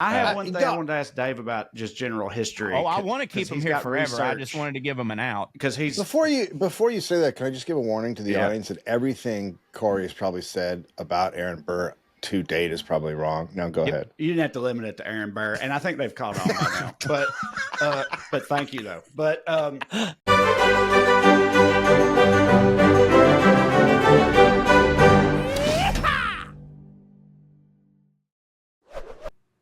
I have one thing I wanted to ask Dave about just general history. Oh, I want to keep him here forever. I just wanted to give him an out. Because he's before you say that, can I just give a warning to the audience that everything Corey has probably said about Aaron Burr to date is probably wrong. Now go ahead. You didn't have to limit it to Aaron Burr, and I think they've caught on by now. But thank you though. But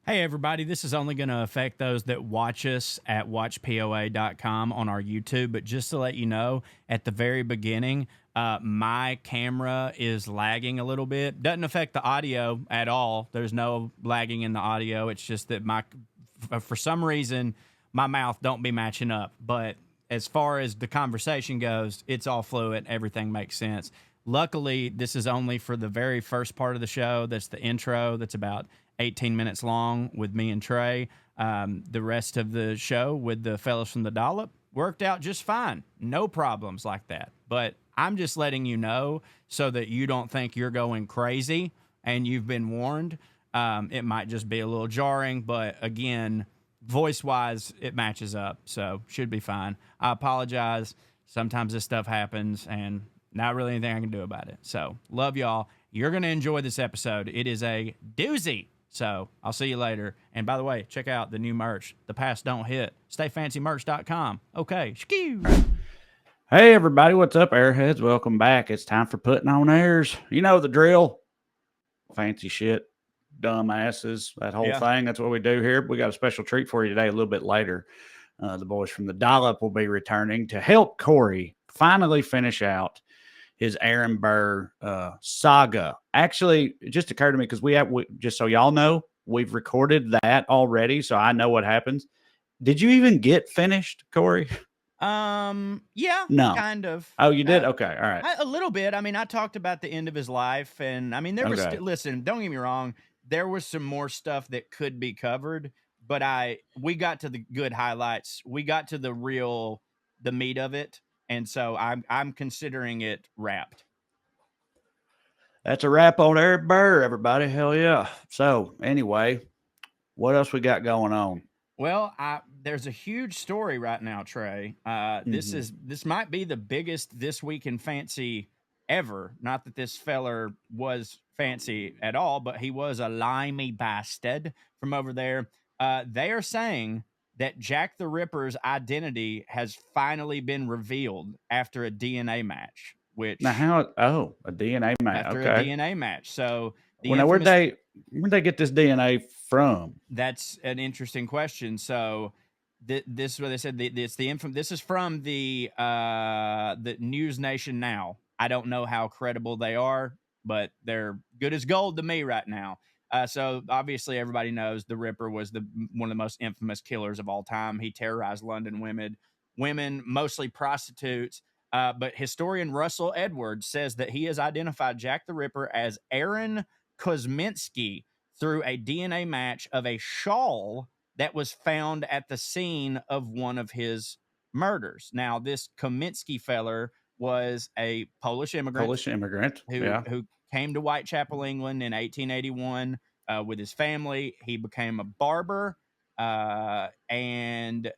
Hey, everybody, this is only going to affect those that watch us at watchpoa.com on our YouTube. But just to let you know, at the very beginning, my camera is lagging a little bit. Doesn't affect the audio at all. There's no lagging in the audio. It's just that for some reason, my mouth don't be matching up. But as far as the conversation goes, it's all fluid. Everything makes sense. Luckily, this is only for the very first part of the show. That's the intro. That's about 18 minutes long with me and Trae. The rest of the show with the fellas from the Dollop worked out just fine. No problems like that. But I'm just letting you know so that you don't think you're going crazy and you've been warned. It might just be a little jarring, but again, voice-wise, it matches up, so should be fine. I apologize. Sometimes this stuff happens, and not really anything I can do about it. So, love y'all. You're going to enjoy this episode. It is a doozy. So, I'll see you later. And by the way, check out the new merch. The Past Don't Hit. StayFancyMerch.com. Okay. Shkew. Hey, everybody. What's up, Airheads? Welcome back. It's time for Puttin on Airs. You know the drill. Fancy shit. Dumbasses. That whole thing. That's what we do here. We got a special treat for you today a little bit later. The boys from the Dollop will be returning to help Corey finally finish out his Aaron Burr saga. Actually, it just occurred to me because we just so y'all know, we've recorded that already, so I know what happens. Did you even get finished, Corey? Yeah, no, kind of. Oh, you did? Okay, all right. A little bit. I mean, I talked about the end of his life, and I mean, there was. Listen, don't get me wrong. There was some more stuff that could be covered, but we got to the good highlights. We got to the meat of it. And so I'm considering it wrapped. That's a wrap on Aaron Burr, everybody. Hell yeah. So anyway, what else we got going on? Well, there's a huge story right now, Trae. This might be the biggest This Week in Fancy ever. Not that this feller was fancy at all, but he was a limey bastard from over there. They are saying that Jack the Ripper's identity has finally been revealed after a DNA match. Which now a DNA match after a DNA match. So where'd they get this DNA from? That's an interesting question. So this is what they said. This is from the News Nation Now. I don't know how credible they are, but they're good as gold to me right now. So obviously everybody knows the Ripper was one of the most infamous killers of all time. He terrorized London women, mostly prostitutes. But historian Russell Edwards says that he has identified Jack the Ripper as Aaron Kosminski through a DNA match of a shawl that was found at the scene of one of his murders. Now, this Kosminski feller was a Polish immigrant who came to Whitechapel, England in 1881 with his family. He became a barber, and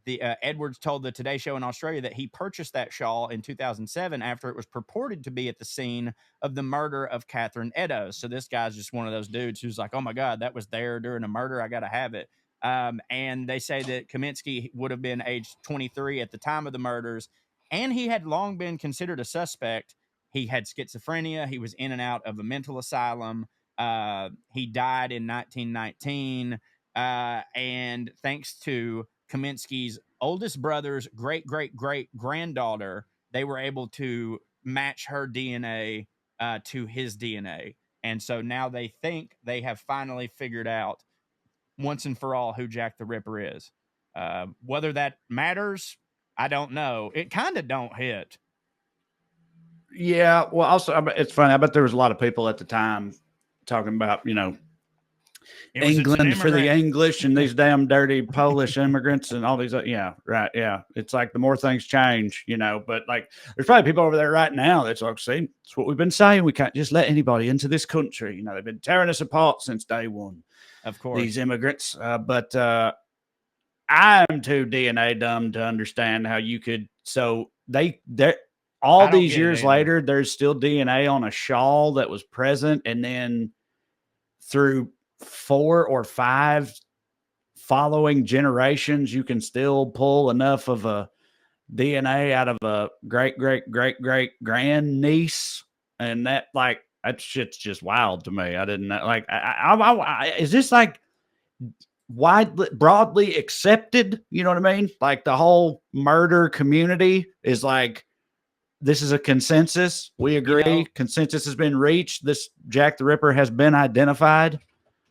Edwards told the Today Show in Australia that he purchased that shawl in 2007 after it was purported to be at the scene of the murder of Catherine Eddowes. So this guy's just one of those dudes who's like, oh my God, that was there during a murder. I got to have it. And they say that Kosminski would have been age 23 at the time of the murders, and he had long been considered a suspect. He had schizophrenia. He was in and out of a mental asylum. He died in 1919. And thanks to Kosminski's oldest brother's great-great-great-granddaughter, they were able to match her DNA to his DNA. And so now they think they have finally figured out once and for all who Jack the Ripper is. Whether that matters, I don't know. It kind of don't hit. Yeah, well, also, it's funny. I bet there was a lot of people at the time talking about, England for the English and these damn dirty Polish immigrants and all these. Yeah, right. Yeah. It's like the more things change, but like there's probably people over there right now that's like, see, it's what we've been saying. We can't just let anybody into this country. They've been tearing us apart since day one. Of course. these immigrants. But I'm too DNA dumb to understand how you could. So they all these years later, there's still DNA on a shawl that was present, and then through 4 or 5 following generations, you can still pull enough of a DNA out of a great grand niece, and that shit's just wild to me. I didn't know. Like, is this like broadly accepted? You know what I mean? Like the whole murder community is like, this is a consensus. We agree. Consensus has been reached. This Jack the Ripper has been identified.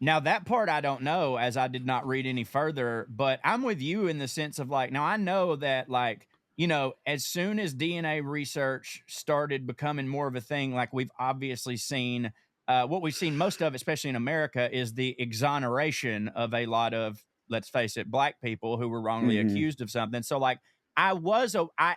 Now, that part I don't know, as I did not read any further, but I'm with you in the sense of like, now I know that like, as soon as DNA research started becoming more of a thing, like we've obviously seen, what we've seen most of, especially in America, is the exoneration of a lot of, let's face it, black people who were wrongly accused of something. So like, I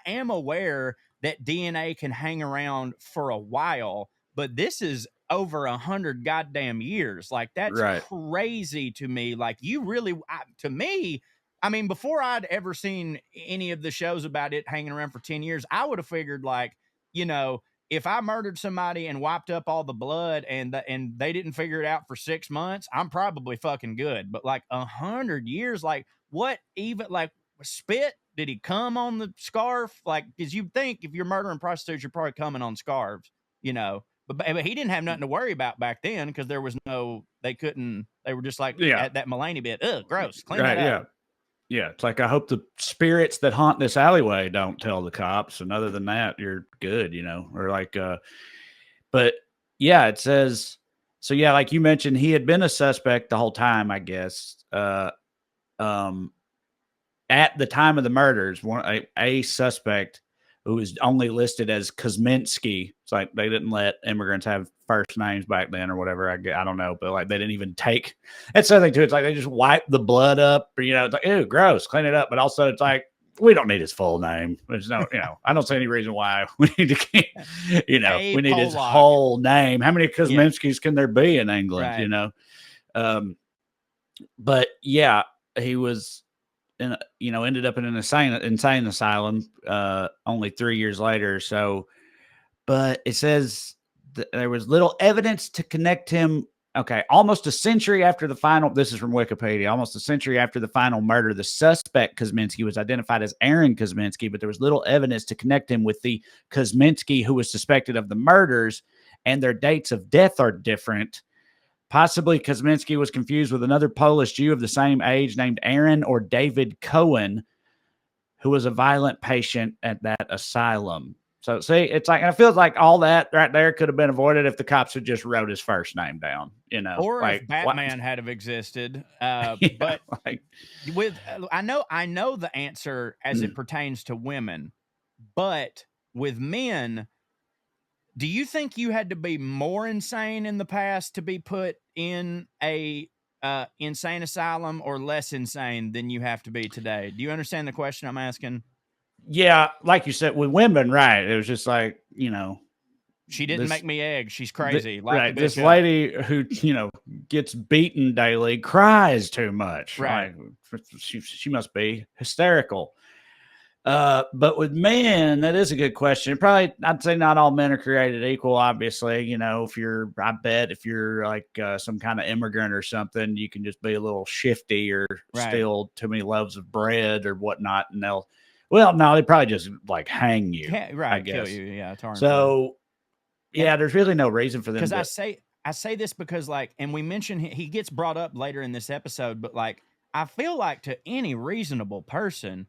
am aware that DNA can hang around for a while, but this is over 100 goddamn years. Like, that's crazy to me. Like, you really, to me, I mean, before I'd ever seen any of the shows about it hanging around for 10 years, I would have figured like, if I murdered somebody and wiped up all the blood and they didn't figure it out for 6 months, I'm probably fucking good. But like 100 years, like what even like spit? Did he come on the scarf? Like, because you think if you're murdering prostitutes, you're probably coming on scarves, But he didn't have nothing to worry about back then because there was they were just like at that Mulaney bit. Ugh, gross. Clean that up. Yeah. It's like, I hope the spirits that haunt this alleyway don't tell the cops. And other than that, you're good, or like, but yeah, it says, so yeah, like you mentioned, he had been a suspect the whole time, I guess. At the time of the murders, a suspect who was only listed as Kosminski. It's like they didn't let immigrants have first names back then or whatever. I don't know, but like they didn't even take. That's the other thing too. It's like they just wipe the blood up. Or, it's like, ew, gross, clean it up. But also, it's like we don't need his full name. There's no, I don't see any reason why we need to keep. We need his whole name. How many Kosminskis can there be in England? Right. But yeah, he was. And ended up in an insane asylum only 3 years later. So, but it says there was little evidence to connect him. Okay, almost a century after the final. This is from Wikipedia. Almost a century after the final murder, the suspect Kosminski was identified as Aaron Kosminski, but there was little evidence to connect him with the Kosminski who was suspected of the murders, and their dates of death are different. Possibly Kosminski was confused with another Polish Jew of the same age named Aaron or David Cohen, who was a violent patient at that asylum. So see, it's like, and it feels like all that right there could have been avoided if the cops had just wrote his first name down, or like, if Batman had have existed. Yeah, but I know the answer as it pertains to women, but with men, do you think you had to be more insane in the past to be put in a insane asylum, or less insane than you have to be today? Do you understand the question I'm asking? Yeah, like you said, with women, right? It was just like, she didn't make me eggs. She's crazy. Right. This lady who, gets beaten daily cries too much. Right. Like, she must be hysterical. But with men, that is a good question. Probably, I'd say not all men are created equal, obviously. I bet if you're like some kind of immigrant or something, you can just be a little shifty or steal too many loaves of bread or whatnot. And they probably just like hang you. I guess. Kill you. Yeah. So, yeah, there's really no reason for them. Because I say this because and we mentioned he gets brought up later in this episode, but like, I feel like to any reasonable person,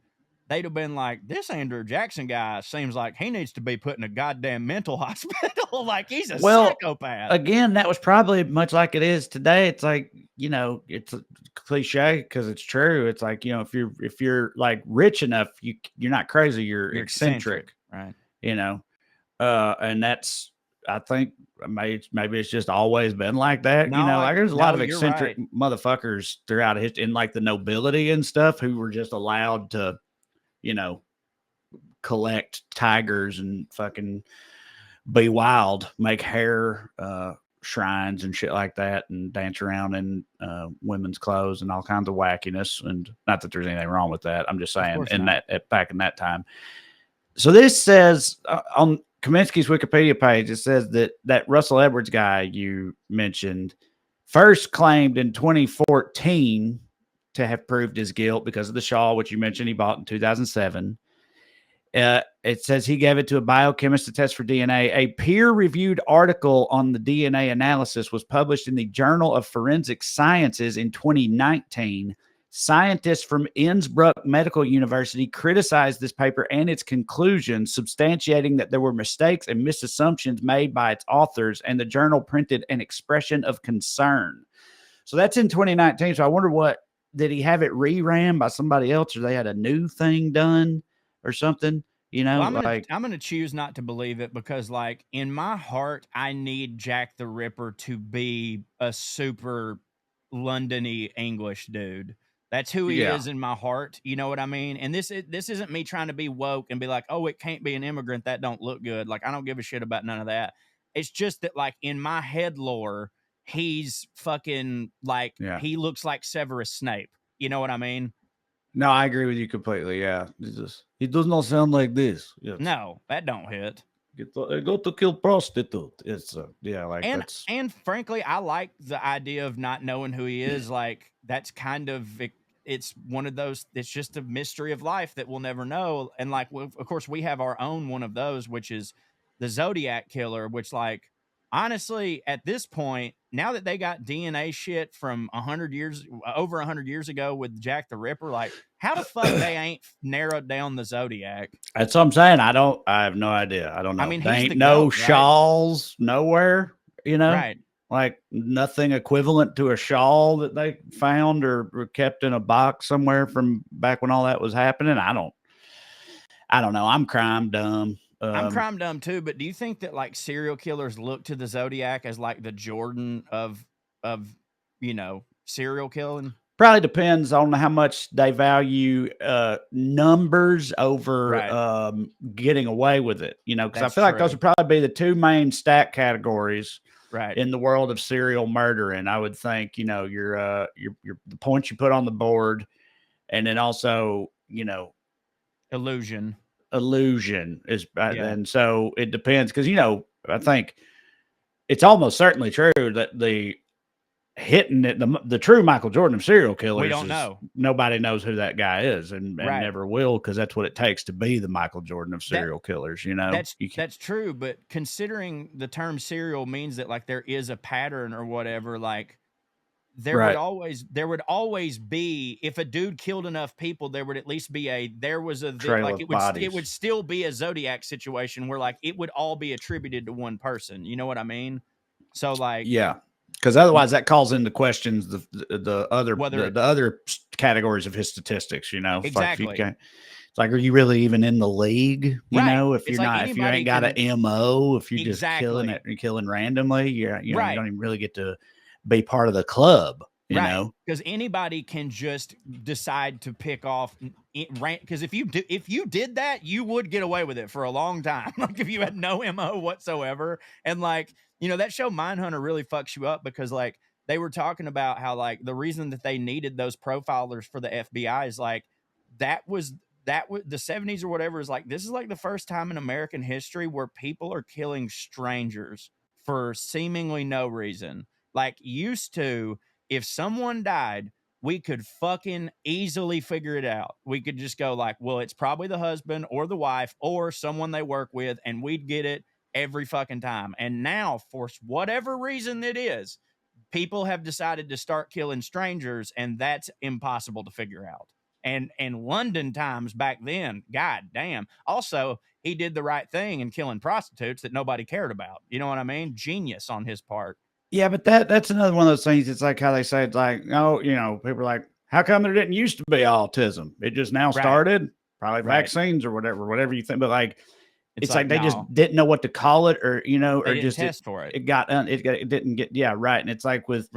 they'd have been like, this Andrew Jackson guy seems like he needs to be put in a goddamn mental hospital. Like, he's a psychopath. Again, that was probably much like it is today. It's like, it's a cliche because it's true. It's like, if you're like rich enough, you're not crazy. You're eccentric. Right. And that's, I think maybe it's just always been like that. Like there's a lot of eccentric motherfuckers throughout history, and like the nobility and stuff who were just allowed to, collect tigers and fucking be wild, make hair shrines and shit like that and dance around in women's clothes and all kinds of wackiness. And not that there's anything wrong with that. I'm just saying back in that time. So this says on Kaminsky's Wikipedia page, it says that Russell Edwards guy you mentioned first claimed in 2014 to have proved his guilt because of the shawl, which you mentioned he bought in 2007. It says he gave it to a biochemist to test for DNA. A peer-reviewed article on the DNA analysis was published in the Journal of Forensic Sciences in 2019. Scientists from Innsbruck Medical University criticized this paper and its conclusions, substantiating that there were mistakes and misassumptions made by its authors, and the journal printed an expression of concern. So that's in 2019. So I wonder did he have it reran by somebody else, or they had a new thing done or something? Well, I'm gonna choose not to believe it because, like, in my heart, I need Jack the Ripper to be a super London-y English dude. That's who he is in my heart. You know what I mean? And this isn't me trying to be woke and be like, oh, it can't be an immigrant. That don't look good. Like, I don't give a shit about none of that. It's just that, like, in my head lore, he's fucking like, he looks like Severus Snape. You know what I mean? No, I agree with you completely. Yeah. He does not sound like this. Yes. No, that don't hit. Go to kill prostitute. It's and frankly, I like the idea of not knowing who he is. Like, that's kind of it's one of those. It's just a mystery of life that we'll never know. And like, of course, we have our own one of those, which is the Zodiac killer. Which, like, honestly, at this point, now that they got DNA shit from over 100 years ago with Jack the Ripper, like, how the fuck they ain't narrowed down the Zodiac? That's what I'm saying. I have no idea. I don't know. I mean, there ain't no shawls nowhere, right? Like nothing equivalent to a shawl that they found or kept in a box somewhere from back when all that was happening. I don't know. I'm crime dumb. I'm crime dumb too, but do you think that, like, serial killers look to the Zodiac as like the Jordan of serial killing? Probably depends on how much they value numbers over getting away with it, because I feel like those would probably be the two main stat categories in the world of serial murdering. I would think, your the points you put on the board, and then also, illusion is, and so it depends because, I think it's almost certainly true that the true Michael Jordan of serial killers, we don't know. Nobody knows who that guy is and never will, because that's what it takes to be the Michael Jordan of serial killers. That's true, but considering the term serial means that, like, there is a pattern or whatever, like, there would always be, if a dude killed enough people, there would at least be it would still be a Zodiac situation where, like, it would all be attributed to one person. You know what I mean? So, like, because otherwise that calls into questions the other categories of his statistics. Exactly. It's like, are you really even in the league? If you're not, if you ain't got an MO, if you're just killing it and killing randomly, you don't even really get to be part of the club, you know, because anybody can just decide to pick off. Because if you did that, you would get away with it for a long time. Like, if you had no MO whatsoever. And, like, that show Mindhunter really fucks you up because, like, they were talking about how, like, the reason that they needed those profilers for the FBI is, like, that was the 70s or whatever, is like, this is like the first time in American history where people are killing strangers for seemingly no reason. Like, used to, if someone died, we could fucking easily figure it out. We could just go like, well, it's probably the husband or the wife or someone they work with, and we'd get it every fucking time. And now, for whatever reason it is, people have decided to start killing strangers, and that's impossible to figure out. And London times back then, god damn. Also, he did the right thing in killing prostitutes that nobody cared about. You know what I mean? Genius on his part. Yeah, but that's another one of those things. It's like how they say, it's like, oh, people are like, how come there didn't used to be autism? It just now started, probably vaccines or whatever you think. But, like, it's like they just didn't know what to call it, or, or just test for it. It didn't get, right. And it's like with,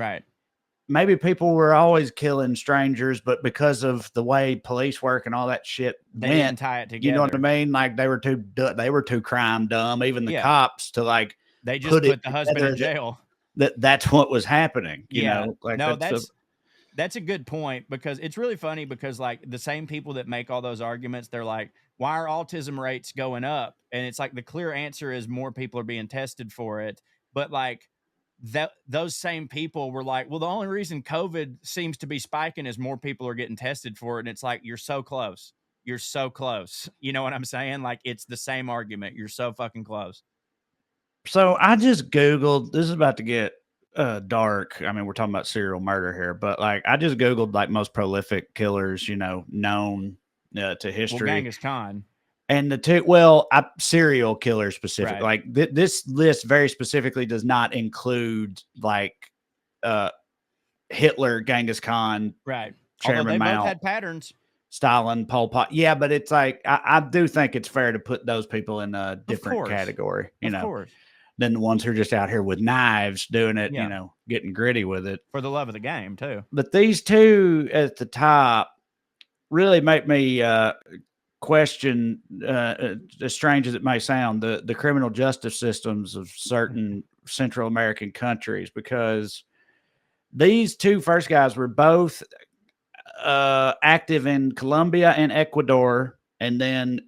maybe people were always killing strangers, but because of the way police work and all that shit, they didn't tie it together. You know what I mean? Like, they were too crime dumb, even the cops, to, like, they just put the husband in jail. that's what was happening. You know, like no, that's a good point, because it's really funny, because like the same people that make all those arguments, they're like, why are autism rates going up? And it's like, the clear answer is more people are being tested for it. But like those same people were like, well, the only reason COVID seems to be spiking is more people are getting tested for it. And it's like, you're so close. You're so close. You know what I'm saying? Like, it's the same argument. You're so fucking close. So I just Googled, this is about to get dark. I mean, we're talking about serial murder here, but like I just Googled like most prolific killers, you know, known to history. Well, Genghis Khan. And serial killer specific. Right. Like this list very specifically does not include like Hitler, Genghis Khan, right? Chairman Although they Mao, both had patterns. Stalin, Pol Pot. Yeah, but it's like I do think it's fair to put those people in a different category, you know, than the ones who are just out here with knives doing it, you know, getting gritty with it for the love of the game too. But these two at the top really make me question, as strange as it may sound, the criminal justice systems of certain Central American countries, because these two first guys were both active in Colombia and Ecuador, and then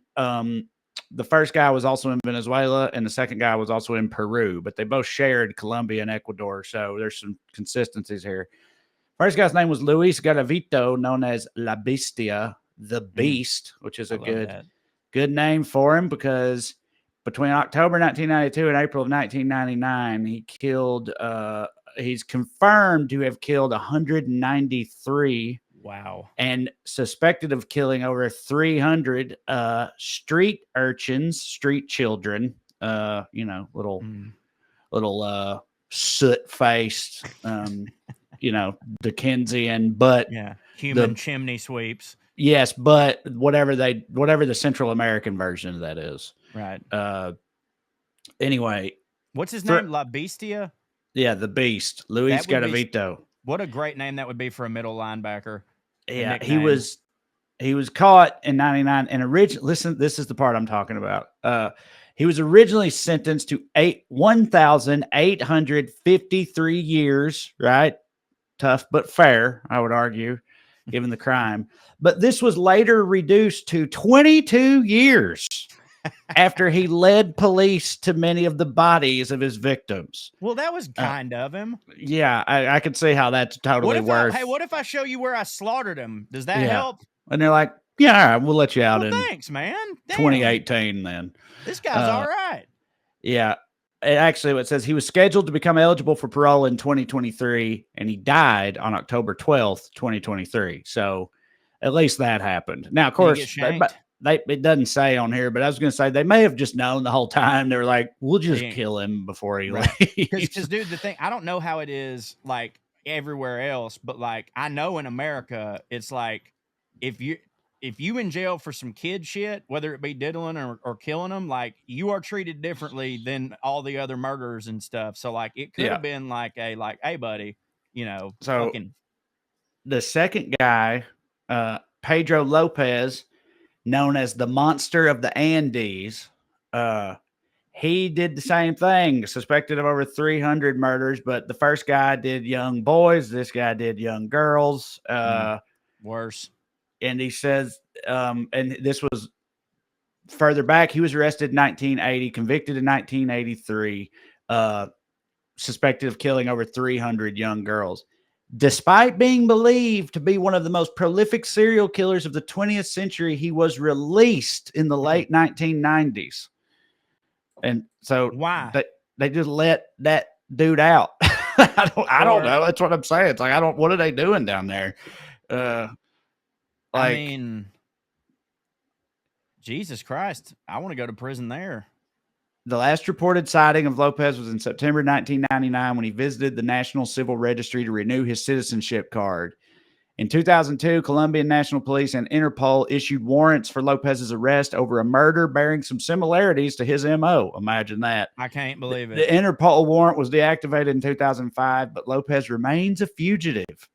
the first guy was also in Venezuela, and the second guy was also in Peru, but they both shared Colombia and Ecuador, so there's some consistencies here. First guy's name was Luis Garavito, known as La Bestia, the Beast, which is a good name for him, because between October 1992 and April of 1999, he killed, he's confirmed to have killed 193. Wow. And suspected of killing over 300 street urchins, street children, you know, little soot-faced, you know, Dickensian, but human chimney sweeps. Yes, but whatever the Central American version of that is. Right. Anyway. What's his name? La Bestia? Yeah, the Beast. Luis Garavito. What a great name that would be for a middle linebacker. Yeah, he was caught in 99 and listen, this is the part I'm talking about. He was originally sentenced to 1,853 years, right? Tough but fair, I would argue, given the crime. But this was later reduced to 22 years after he led police to many of the bodies of his victims. Well, that was kind of him. Yeah, I could see how that's totally worth. Hey, what if I show you where I slaughtered him? Does that help? And they're like, yeah, all right, we'll let you out in thanks, man. Damn. 2018 then. This guy's all right. Yeah. Actually, it says he was scheduled to become eligible for parole in 2023, and he died on October 12th, 2023. So at least that happened. Now, of course, it doesn't say on here, but I was going to say they may have just known the whole time. They were like, we'll just kill him before he leaves. Because, dude, the thing, I don't know how it is like everywhere else, but like I know in America, it's like if you in jail for some kid shit, whether it be diddling or killing them, like you are treated differently than all the other murderers and stuff. So like it could have been like hey buddy, you know. So the second guy, Pedro Lopez, known as the Monster of the Andes, he did the same thing, suspected of over 300 murders, but the first guy did young boys. This guy did young girls. Worse. And he says, and this was further back, he was arrested in 1980, convicted in 1983, suspected of killing over 300 young girls. Despite being believed to be one of the most prolific serial killers of the 20th century, he was released in the late 1990s. And so they just let that dude out. I don't know. That's what I'm saying. It's like, what are they doing down there? I mean, Jesus Christ, I want to go to prison there. The last reported sighting of Lopez was in September 1999 when he visited the National Civil Registry to renew his citizenship card. In 2002, Colombian National Police and Interpol issued warrants for Lopez's arrest over a murder bearing some similarities to his MO. Imagine that. I can't believe it. The Interpol warrant was deactivated in 2005, but Lopez remains a fugitive.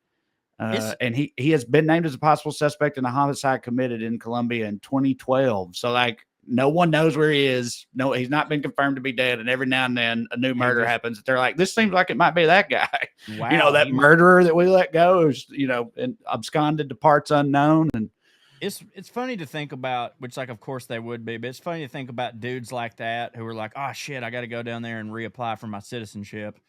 And he has been named as a possible suspect in a homicide committed in Colombia in 2012. So, like, no one knows where he is. No, he's not been confirmed to be dead. And every now and then a new murder happens. They're like, this seems like it might be that guy. Wow, that murderer that we let go is, and absconded to parts unknown. And it's funny to think about, which of course they would be, but it's funny to think about dudes like that who are like, oh shit, I got to go down there and reapply for my citizenship.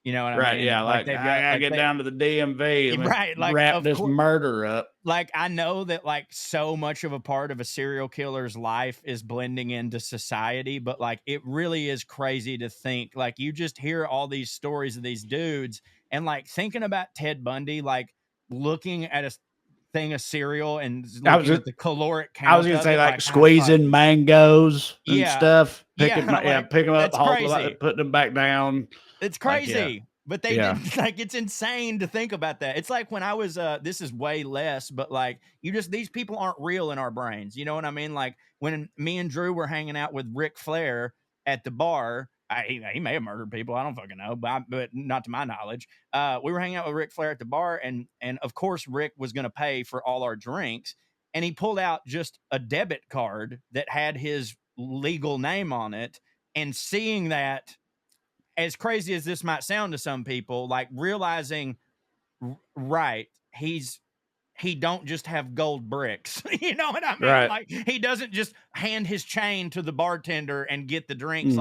You know what I mean? Right, yeah, like I gotta get down to the DMV, right? Like wrap this murder up. Like I know that so much of a part of a serial killer's life is blending into society, but it really is crazy to think. You just hear all these stories of these dudes, and thinking about Ted Bundy, looking at a thing of cereal and looking at the caloric count. I was gonna say squeezing mangoes and stuff, picking them up, putting them back down. It's crazy, but they did, it's insane to think about that. It's like when I was, this is way less, but these people aren't real in our brains. You know what I mean? Like when me and Drew were hanging out with Ric Flair at the bar, he may have murdered people. I don't fucking know, but not to my knowledge. We were hanging out with Ric Flair at the bar, and of course Rick was going to pay for all our drinks, and he pulled out just a debit card that had his legal name on it, and seeing that, as crazy as this might sound to some people, realizing, right, he don't just have gold bricks. You know what I mean? Right. He doesn't just hand his chain to the bartender and get the drinks.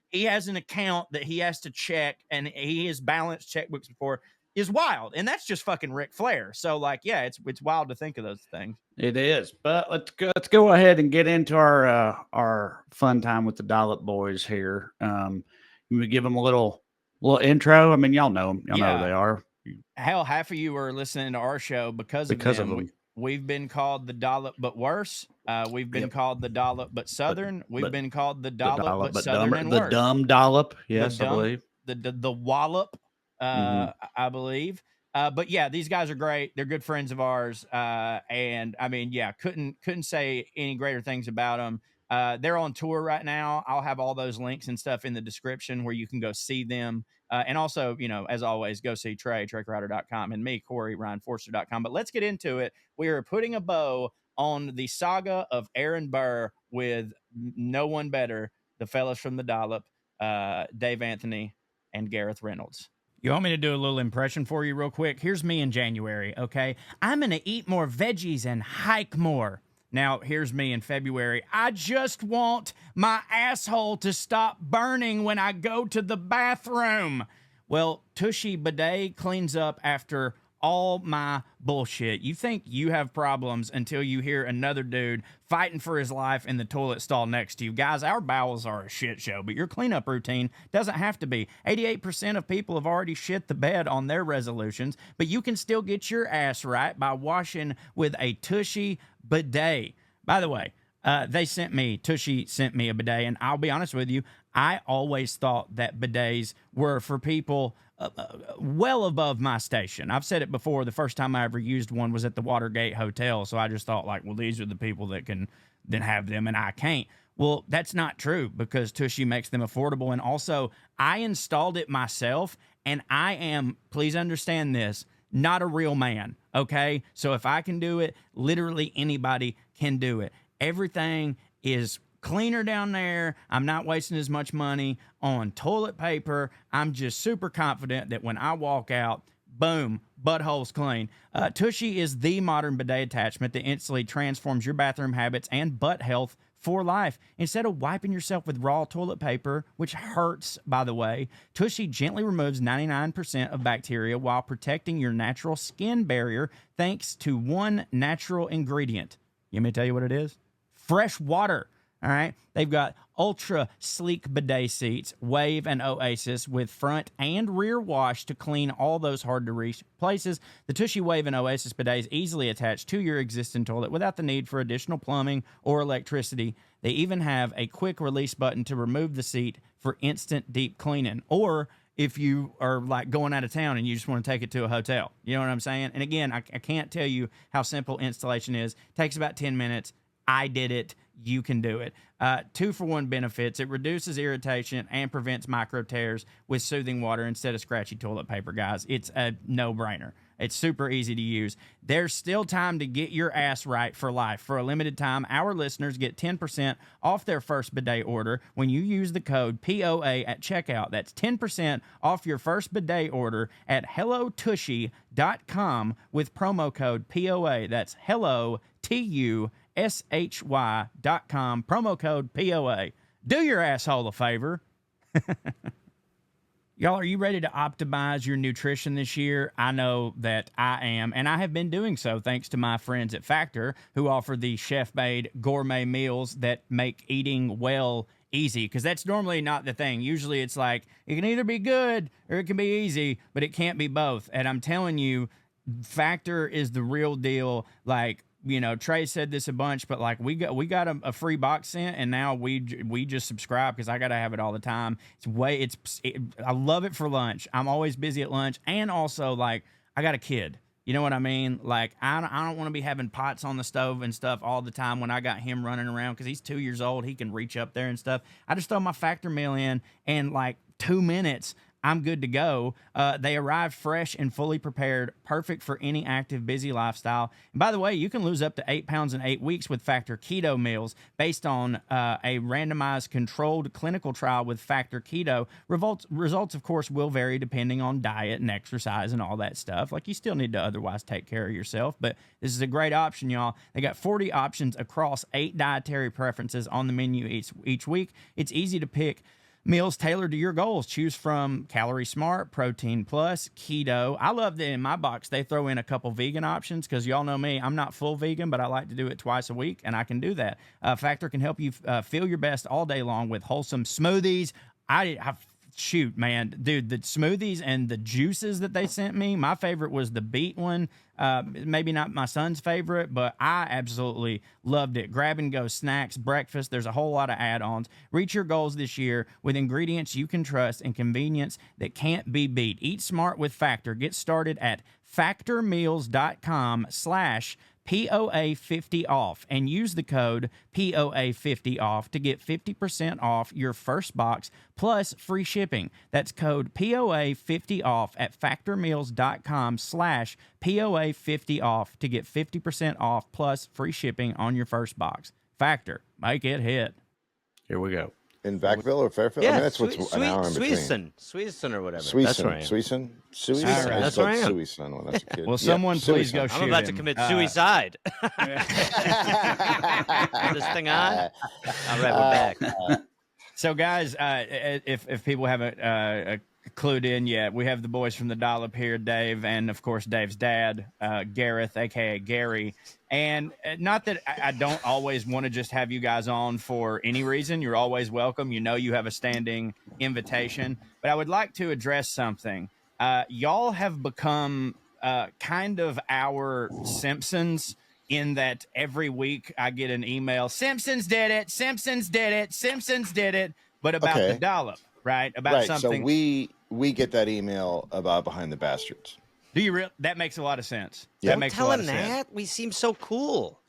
He has an account that he has to check, and he has balanced checkbooks before. Is wild, and that's just fucking Ric Flair. So it's wild to think of those things. It is, but let's go ahead and get into our fun time with the Dollop boys here. We give them a little intro. I mean, y'all know them. Y'all know who they are. Hell, half of you are listening to our show because of them. We've been called the Dollop, but worse. We've been called the Dollop, but Southern. We've been called the Dollop, but Southern and worse. The dumb Dollop, yes, I believe. The Wallop, I believe. But yeah, these guys are great. They're good friends of ours. And I mean, couldn't say any greater things about them. They're on tour right now. I'll have all those links and stuff in the description where you can go see them. And also, as always, go see Trae, TraeCrowder.com, and me, Corey, RyanForrester.com. But let's get into it. We are putting a bow on the saga of Aaron Burr with no one better, the fellas from the Dollop, Dave Anthony and Gareth Reynolds. You want me to do a little impression for you real quick? Here's me in January, okay? I'm going to eat more veggies and hike more. Now, here's me in February. I just want my asshole to stop burning when I go to the bathroom. Well, Tushy Bidet cleans up after all my bullshit. You think you have problems until you hear another dude fighting for his life in the toilet stall next to you. Guys, our bowels are a shit show, but your cleanup routine doesn't have to be. 88% of people have already shit the bed on their resolutions, but you can still get your ass right by washing with a Tushy Bidet. By the way, Tushy sent me a bidet, and I'll be honest with you, I always thought that bidets were for people well above my station. I've said it before. The first time I ever used one was at the Watergate Hotel, so I just thought, these are the people that can then have them, and I can't. Well, that's not true because Tushy makes them affordable, and also I installed it myself, and I am, please understand this, not a real man, okay? So if I can do it, literally anybody can do it. Everything is cleaner down there. I'm not wasting as much money on toilet paper. I'm just super confident that when I walk out, boom, butthole's clean. Tushy is the modern bidet attachment that instantly transforms your bathroom habits and butt health for life. Instead of wiping yourself with raw toilet paper, which hurts, by the way, Tushy gently removes 99% of bacteria while protecting your natural skin barrier thanks to one natural ingredient. You want me to tell you what it is? Fresh water. All right. They've got ultra sleek bidet seats, Wave and Oasis, with front and rear wash to clean all those hard to reach places. The Tushy Wave and Oasis bidets easily attach to your existing toilet without the need for additional plumbing or electricity. They even have a quick release button to remove the seat for instant deep cleaning. Or if you are going out of town and you just want to take it to a hotel. You know what I'm saying? And again, I can't tell you how simple installation is. It takes about 10 minutes. I did it. You can do it. 2-for-1 benefits. It reduces irritation and prevents micro tears with soothing water instead of scratchy toilet paper, guys. It's a no-brainer. It's super easy to use. There's still time to get your ass right for life. For a limited time, our listeners get 10% off their first bidet order when you use the code POA at checkout. That's 10% off your first bidet order at hellotushy.com with promo code POA. That's hello, TUSHY.com, promo code POA. Do your asshole a favor. Y'all, are you ready to optimize your nutrition this year? I know that I am, and I have been doing so thanks to my friends at Factor, who offer the chef-made gourmet meals that make eating well easy, because that's normally not the thing. Usually it's like, it can either be good or it can be easy, but it can't be both. And I'm telling you, Factor is the real deal. Like, you know, Trae said this a bunch, but like we got a free box sent, and now we just subscribe because I gotta have it all the time. I love it for lunch. I'm always busy at lunch, and also like I got a kid. You know what I mean? Like I don't want to be having pots on the stove and stuff all the time when I got him running around because he's 2 years old. He can reach up there and stuff. I just throw my Factor meal in, and like 2 minutes, I'm good to go. They arrive fresh and fully prepared, perfect for any active, busy lifestyle. And by the way, you can lose up to 8 pounds in 8 weeks with Factor Keto meals based on a randomized controlled clinical trial with Factor Keto. Results, of course, will vary depending on diet and exercise and all that stuff. Like, you still need to otherwise take care of yourself, but this is a great option, y'all. They got 40 options across 8 dietary preferences on the menu each week. It's easy to pick meals tailored to your goals. Choose from Calorie Smart, Protein Plus, Keto. I love that in my box they throw in a couple vegan options because y'all know me, I'm not full vegan, but I like to do it twice a week, and I can do that. Factor can help you feel your best all day long with wholesome smoothies. Shoot, man, dude, the smoothies and the juices that they sent me, my favorite was the beet one. Maybe not my son's favorite, but I absolutely loved it. Grab and go snacks, breakfast. There's a whole lot of add-ons. Reach your goals this year with ingredients you can trust and convenience that can't be beat. Eat smart with Factor. Get started at factormeals.com/POA50 off and use the code POA50 off to get 50% off your first box plus free shipping. That's code POA50 off at factormeals.com/POA50 off to get 50% off plus free shipping on your first box. Factor, make it hit. Here we go. In Vacaville or Fairfield? Yeah, I mean, that's what's an hour in between. Sweeson or whatever. That's where I am. Sweeson? That's where I am. Sweeson when I was a kid. Well, someone please go I'm shoot about him. to commit suicide. This thing on? All right, we're back. So, guys, if people haven't clued in yet, we have the boys from the Dollop here, Dave, and of course Dave's dad, Gareth, aka Gary. And not that I don't always want to just have you guys on for any reason. You're always welcome. You know you have a standing invitation. But I would like to address something. Y'all have become kind of our Simpsons, in that every week I get an email, Simpsons did it, Simpsons did it, Simpsons did it, but about the Dollop, right? About something. So we get that email about Behind the Bastards. Do you really? That makes a lot of sense. Yeah. That makes Tell a lot him of sense. that. We seem so cool.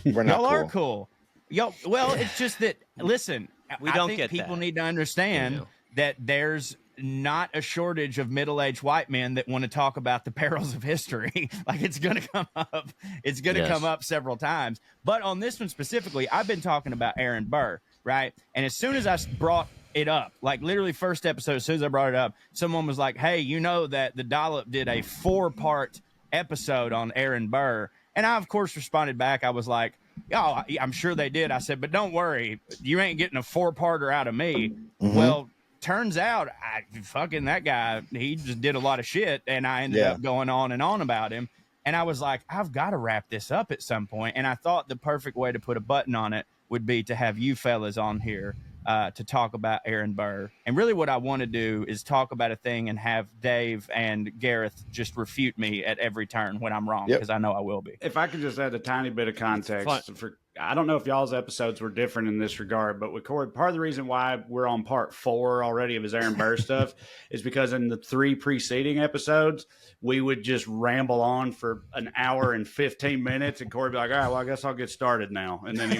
We're not Y'all cool. are cool. Y'all, well, it's just that, listen, We I don't think get people that. need to understand that there's not a shortage of middle-aged white men that want to talk about the perils of history. Like, it's going to come up. It's going to come up several times. But on this one specifically, I've been talking about Aaron Burr, right? And as soon as I brought it up, like literally first episode, as soon as I brought it up, someone was like, hey, you know that the Dollop did a 4-part episode on Aaron Burr. And I, of course, responded back. I was like, oh, I'm sure they did. I said, but don't worry, you ain't getting a 4-parter out of me. Mm-hmm. Well, turns out fucking that guy, he just did a lot of shit, and I ended up going on and on about him. And I was like, I've got to wrap this up at some point. And I thought the perfect way to put a button on it would be to have you fellas on here to talk about Aaron Burr. And really what I want to do is talk about a thing and have Dave and Gareth just refute me at every turn when I'm wrong, because I know I will be. If I could just add a tiny bit of context for, I don't know if y'all's episodes were different in this regard, but with Corey, part of the reason why we're on part 4 already of his Aaron Burr stuff is because in the 3 preceding episodes, we would just ramble on for an hour and 15 minutes, and Corey would be like, all right, well, I guess I'll get started now. And then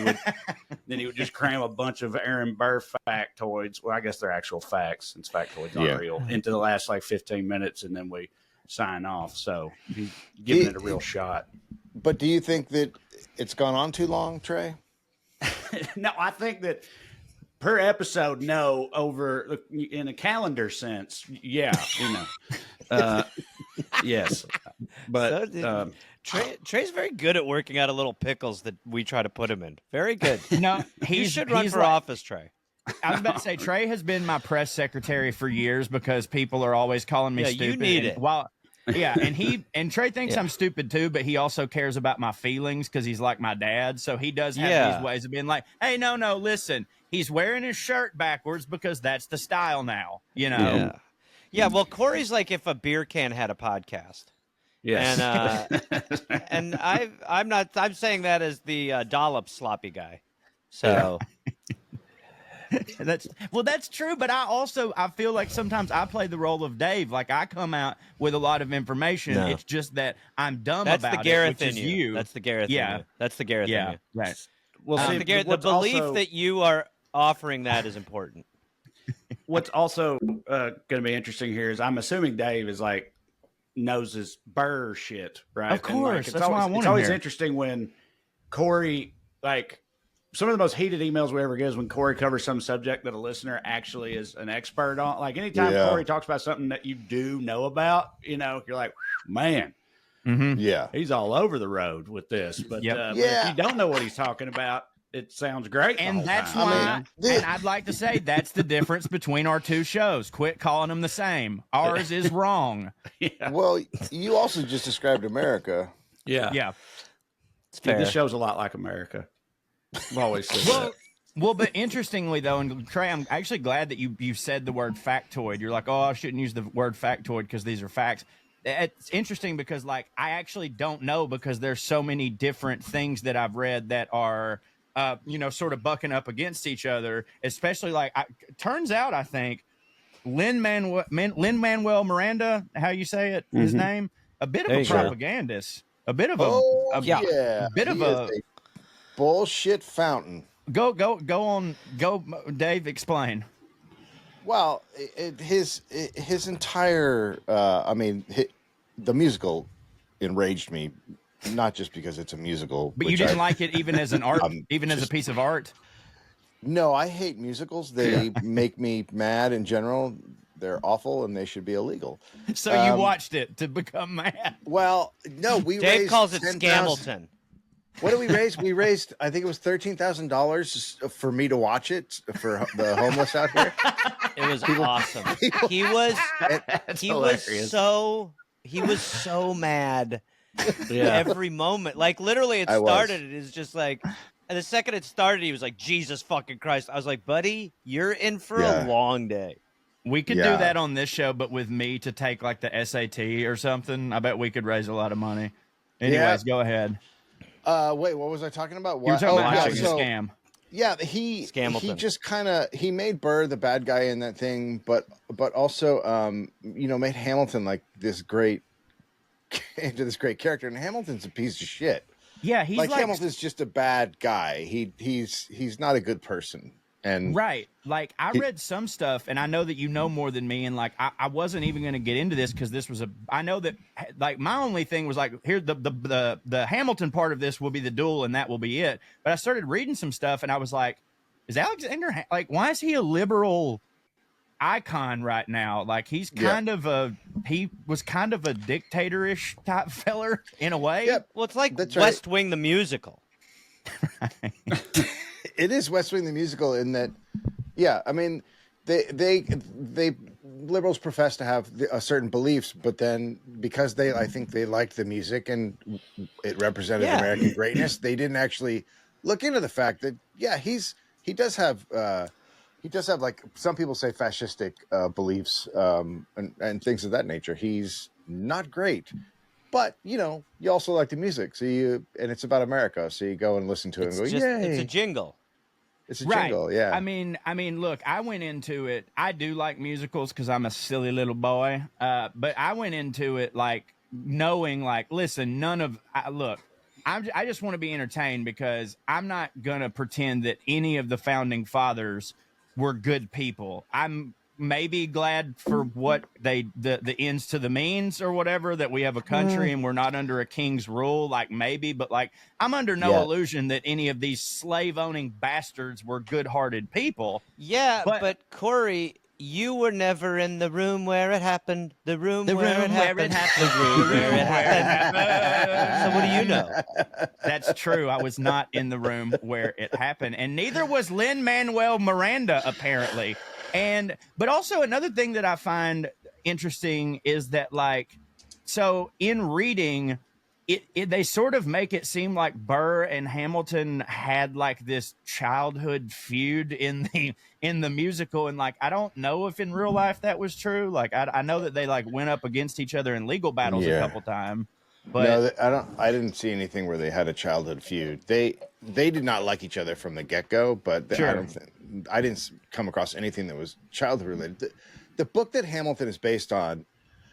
he would just cram a bunch of Aaron Burr factoids. Well, I guess they're actual facts, since factoids aren't real, into the last like 15 minutes. And then we sign off. So he's giving it a real shot. But do you think that it's gone on too long, Trae? No, I think that per episode, no. Over in a calendar sense, yeah, yes. But Trae's very good at working out of little pickles that we try to put him in. Very good. No, he should run for office, Trae. I was about to say Trae has been my press secretary for years because people are always calling me stupid. You need it. And Trae thinks I'm stupid too, but he also cares about my feelings because he's like my dad. So he does have these ways of being like, "Hey, no, listen, he's wearing his shirt backwards because that's the style now." Yeah. Well, Corey's like if a beer can had a podcast. Yes. And I'm saying that as the Dollop sloppy guy. So. That's true, but I feel like sometimes I play the role of Dave. Like I come out with a lot of information. No. It's just that I'm dumb That's about the Gareth it, which in is you. That's the Gareth in you. That's the Gareth in you. Right. Well, see, the belief that you are offering that is important. What's also going to be interesting here is I'm assuming Dave is like knows his Burr shit, right? Of course. It's that's why I want It's always interesting when Corey, like, some of the most heated emails we ever get is when Corey covers some subject that a listener actually is an expert on. Like anytime Corey talks about something that you do know about, you're like, man, he's all over the road with this. But, but if you don't know what he's talking about, it sounds great. And that's why, and I'd like to say that's the difference between our two shows. Quit calling them the same. Ours is wrong. Well, you also just described America. Yeah. It's fair. This show's a lot like America. I've always said that. Well, but interestingly, though, and Trae, I'm actually glad that you said the word factoid. You're like, oh, I shouldn't use the word factoid because these are facts. It's interesting because, like, I actually don't know because there's so many different things that I've read that are, sort of bucking up against each other, especially, like, turns out, I think, Lin-Manuel Miranda, how you say it, his name, a bit of a propagandist, a bit of a bullshit fountain. Go on, Dave, explain. Well, his entire the musical enraged me, not just because it's a musical, but you didn't like it even as an art, as a piece of art. No, I hate musicals. They make me mad in general. They're awful and they should be illegal. So you watched it to become mad? Well, no, Dave calls it Scamilton. What did we raise? We raised, I think it was $13,000 for me to watch it for the homeless out here. It was awesome. He was so mad every moment. Like literally, it started. It is just like, and the second it started, he was like, "Jesus fucking Christ!" I was like, "Buddy, you're in for a long day." We could do that on this show, but with me to take like the SAT or something. I bet we could raise a lot of money. Anyways, go ahead. Wait, what was I talking about? You were talking about watching a scam. Yeah, he just kind of he made Burr the bad guy in that thing, but also made Hamilton like this great character, and Hamilton's a piece of shit. Yeah, he's like Hamilton's just a bad guy. He's not a good person. And right, like I read some stuff, and I know that you know more than me, and like I wasn't even going to get into this because this was I know that like my only thing was like here the Hamilton part of this will be the duel, and that will be it. But I started reading some stuff, and I was like, is Alexander like why is he a liberal icon right now? Like he was kind of a dictator-ish type feller in a way. Yeah. Well, it's like West Wing the musical. Right. It is West Wing the musical in that, I mean, they liberals profess to have certain beliefs, but then because I think they liked the music and it represented American greatness, they didn't actually look into the fact that he does have like some people say fascistic beliefs and things of that nature. He's not great. But, you also like the music, and it's about America, so you go and listen to it and go, yay. It's a jingle. It's a jingle, yeah. I mean, look, I went into it. I do like musicals because I'm a silly little boy. But I went into it, like, knowing, like, listen, I just want to be entertained because I'm not going to pretend that any of the founding fathers were good people. I'm maybe glad for what the ends to the means or whatever, that we have a country and we're not under a king's rule, like maybe, but like I'm under no illusion that any of these slave owning bastards were good-hearted people. Yeah, but Corey, you were never in the room where it happened. The room where it happened. So what do you know? That's true. I was not in the room where it happened, and neither was Lin-Manuel Miranda, apparently. But also another thing that I find interesting is that, like, so in reading they sort of make it seem like Burr and Hamilton had like this childhood feud in the musical, and like I don't know if in real life that was true. Like I know that they like went up against each other in legal battles a couple times. But no, I didn't see anything where they had a childhood feud. They did not like each other from the get-go, but sure. I didn't come across anything that was childhood related. The book that Hamilton is based on,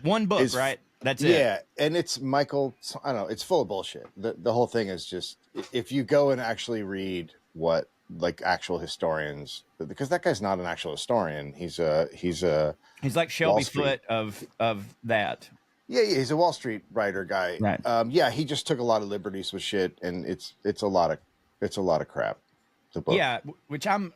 one book, right? That's it. Yeah, and it's Michael. I don't know. It's full of bullshit. The whole thing is just, if you go and actually read what like actual historians, because that guy's not an actual historian. He's like Shelby Foote of that. Yeah, he's a Wall Street writer guy. Right. Yeah, he just took a lot of liberties with shit, and it's a lot of crap. The book. Yeah, which I'm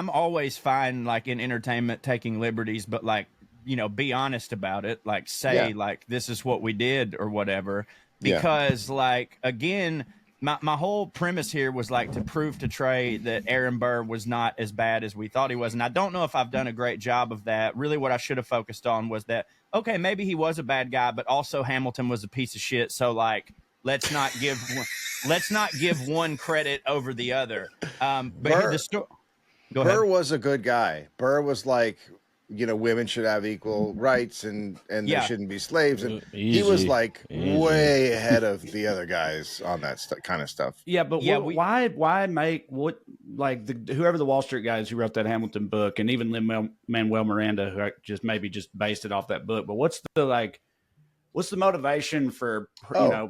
always fine like in entertainment taking liberties, but like, you know, be honest about it. Like say like this is what we did or whatever. Because like again, my whole premise here was like to prove to Trae that Aaron Burr was not as bad as we thought he was. And I don't know if I've done a great job of that. Really what I should have focused on was that, okay, maybe he was a bad guy, but also Hamilton was a piece of shit. So like, let's not give one credit over the other. But Burr was a good guy. Burr was like, you know, women should have equal rights and there shouldn't be slaves. And he was like way ahead of the other guys on that kind of stuff. Yeah, but why make whoever the Wall Street guys who wrote that Hamilton book, and even Lin-Manuel Miranda, who just based it off that book. But what's the motivation for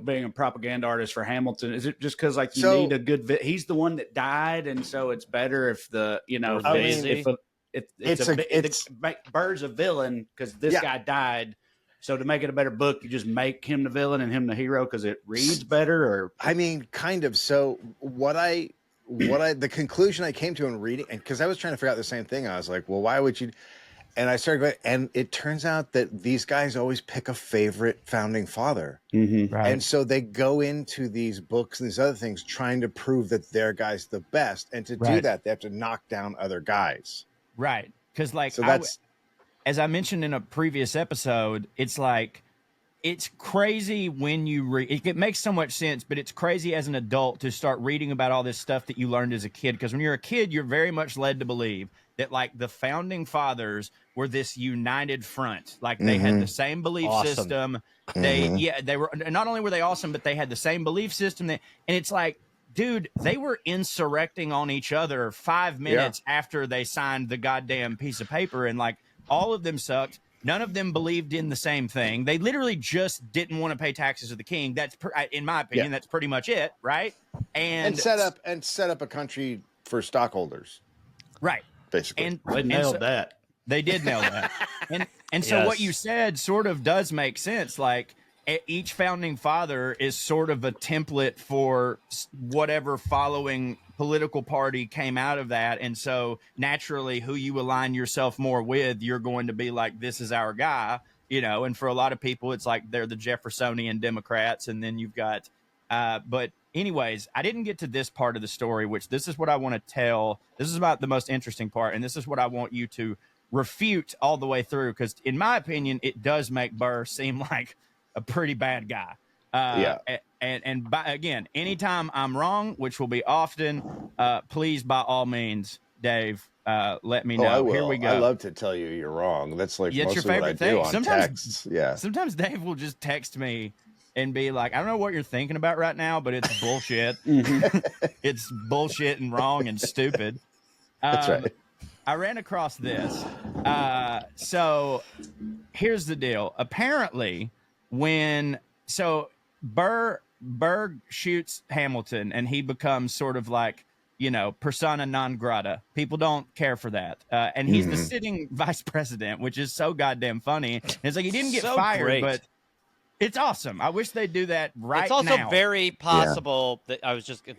being a propaganda artist for Hamilton? Is it just because like you need a good? He's the one that died, and so it's better if Burr's a villain because this guy died. So to make it a better book, you just make him the villain and him the hero because it reads better. Or I mean, kind of. So the conclusion I came to in reading, and because I was trying to figure out the same thing, I was like, well, why would you? And I started going, and it turns out that these guys always pick a favorite founding father. Mm-hmm. Right. And so they go into these books and these other things trying to prove that their guy's the best. And to do that, they have to knock down other guys. Right. Because like, so that's, as I mentioned in a previous episode, it's like, it's crazy when you read, it makes so much sense, but it's crazy as an adult to start reading about all this stuff that you learned as a kid. Because when you're a kid, you're very much led to believe that like the founding fathers were this united front. Like they had the same belief system. They were, not only were they awesome, but they had the same belief system. And it's like, dude, they were insurrecting on each other 5 minutes after they signed the goddamn piece of paper. And like all of them sucked. None of them believed in the same thing. They literally just didn't want to pay taxes to the king. That's, in my opinion, that's pretty much it, right? And set up a country for stockholders, right? Basically, and they nailed that. They did nail that. And so what you said sort of does make sense. Like each founding father is sort of a template for whatever following political party came out of that. And so naturally who you align yourself more with, you're going to be like, this is our guy, you know. And for a lot of people, it's like they're the Jeffersonian Democrats. And then you've got, but anyways, I didn't get to this part of the story, which this is what I want to tell. This is about the most interesting part. And this is what I want you to refute all the way through. Because in my opinion, it does make Burr seem like a pretty bad guy. And again, anytime I'm wrong, which will be often, please, by all means, Dave, let me know. I will. Here we go. I love to tell you you're wrong. That's like it's mostly your favorite what I thing. do on texts. Yeah. Sometimes Dave will just text me and be like, I don't know what you're thinking about right now, but it's bullshit. It's bullshit and wrong and stupid. That's right. I ran across this. So here's the deal. Apparently, Burr shoots Hamilton and he becomes sort of like, persona non grata. People don't care for that. And he's the sitting vice president, which is so goddamn funny. And it's like he didn't get fired, but it's awesome. I wish they'd do that right now. It's also very possible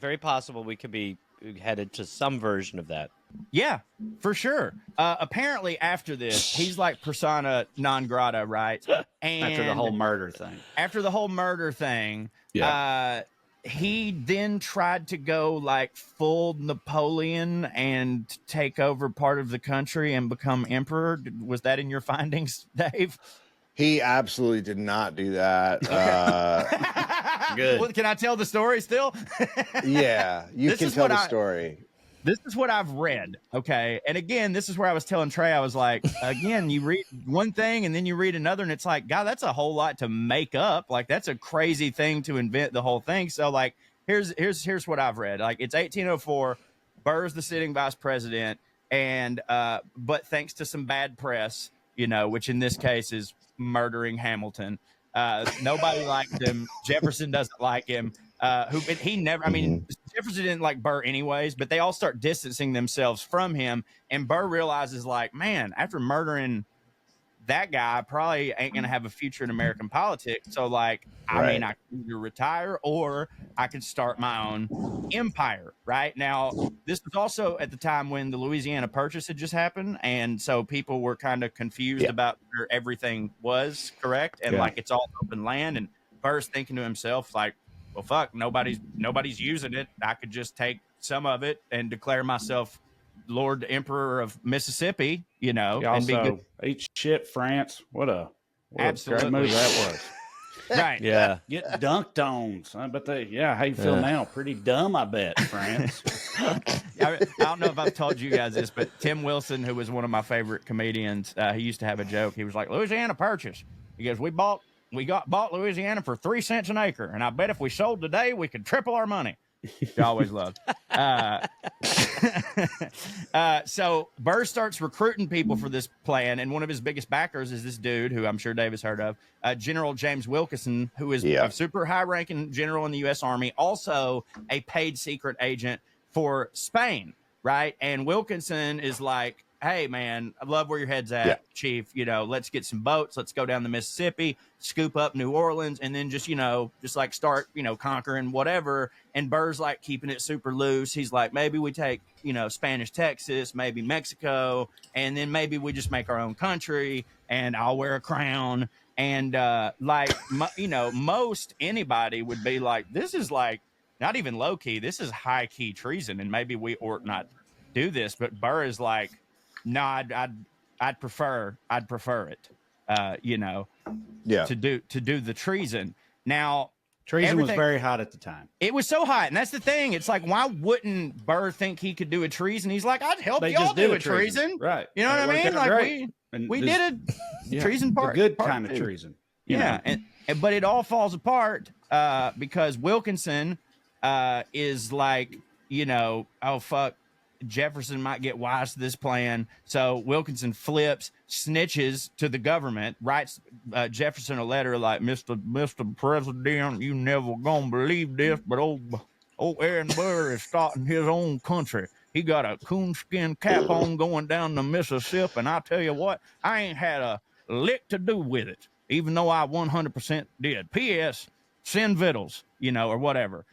very possible we could be headed to some version of that. Yeah, for sure. Apparently, after this, he's like persona non grata, right? And after the whole murder thing, he then tried to go like full Napoleon and take over part of the country and become emperor. Was that in your findings, Dave? He absolutely did not do that. Good. Well, can I tell the story still? Yeah, you can tell the story. This is what I've read, okay? And again, this is where I was telling Trae, I was like, again, you read one thing and then you read another, and it's like, God, that's a whole lot to make up. Like, that's a crazy thing to invent the whole thing. So, like, here's what I've read. Like, it's 1804. Burr's the sitting vice president, and but thanks to some bad press, which in this case is murdering Hamilton. Nobody liked him. Jefferson doesn't like him. Jefferson didn't like Burr anyways, but they all start distancing themselves from him. And Burr realizes, like, man, after murdering that guy, I probably ain't going to have a future in American politics. So, like, I can either retire or I could start my own empire, right? Now, this was also at the time when the Louisiana Purchase had just happened. And so people were kind of confused about where everything was, correct? And, like, it's all open land. And Burr's thinking to himself, like, well, fuck, nobody's using it. I could just take some of it and declare myself Lord Emperor of Mississippi, and be good. Eat shit, France. What a absolutely great move that was. Right. Yeah. Get dunked on, son. But how you feel now? Pretty dumb, I bet, France. I don't know if I've told you guys this, but Tim Wilson, who was one of my favorite comedians, he used to have a joke. He was like, Louisiana Purchase. He goes, we bought Louisiana for 3 cents an acre, and I bet if we sold today, we could triple our money. You always loved. So Burr starts recruiting people for this plan, and one of his biggest backers is this dude who I'm sure Dave has heard of, General James Wilkinson, who is a super high-ranking general in the U.S. Army, also a paid secret agent for Spain, right? And Wilkinson is like, hey, man, I love where your head's at, Chief. Let's get some boats. Let's go down the Mississippi, scoop up New Orleans, and then just like start, conquering whatever. And Burr's like keeping it super loose. He's like, maybe we take, Spanish Texas, maybe Mexico, and then maybe we just make our own country, and I'll wear a crown. And most anybody would be like, this is like not even low key. This is high key treason, and maybe we ought not do this. But Burr is like, no, I'd prefer it, to do the treason. Now, treason was very hot at the time. It was so hot, and that's the thing. It's like, why wouldn't Burr think he could do a treason? He's like, I'd help y'all do a treason, right? You know what I mean? Like we did a treason part, the good kind of treason. But it all falls apart because Wilkinson is like, oh fuck. Jefferson might get wise to this plan. So Wilkinson flips, snitches to the government, writes Jefferson a letter like, Mr. President, you never gonna believe this, but old Aaron Burr is starting his own country. He got a coonskin cap on going down the Mississippi, and I tell you what, I ain't had a lick to do with it, even though I 100% did. P.S. Send vittles, or whatever.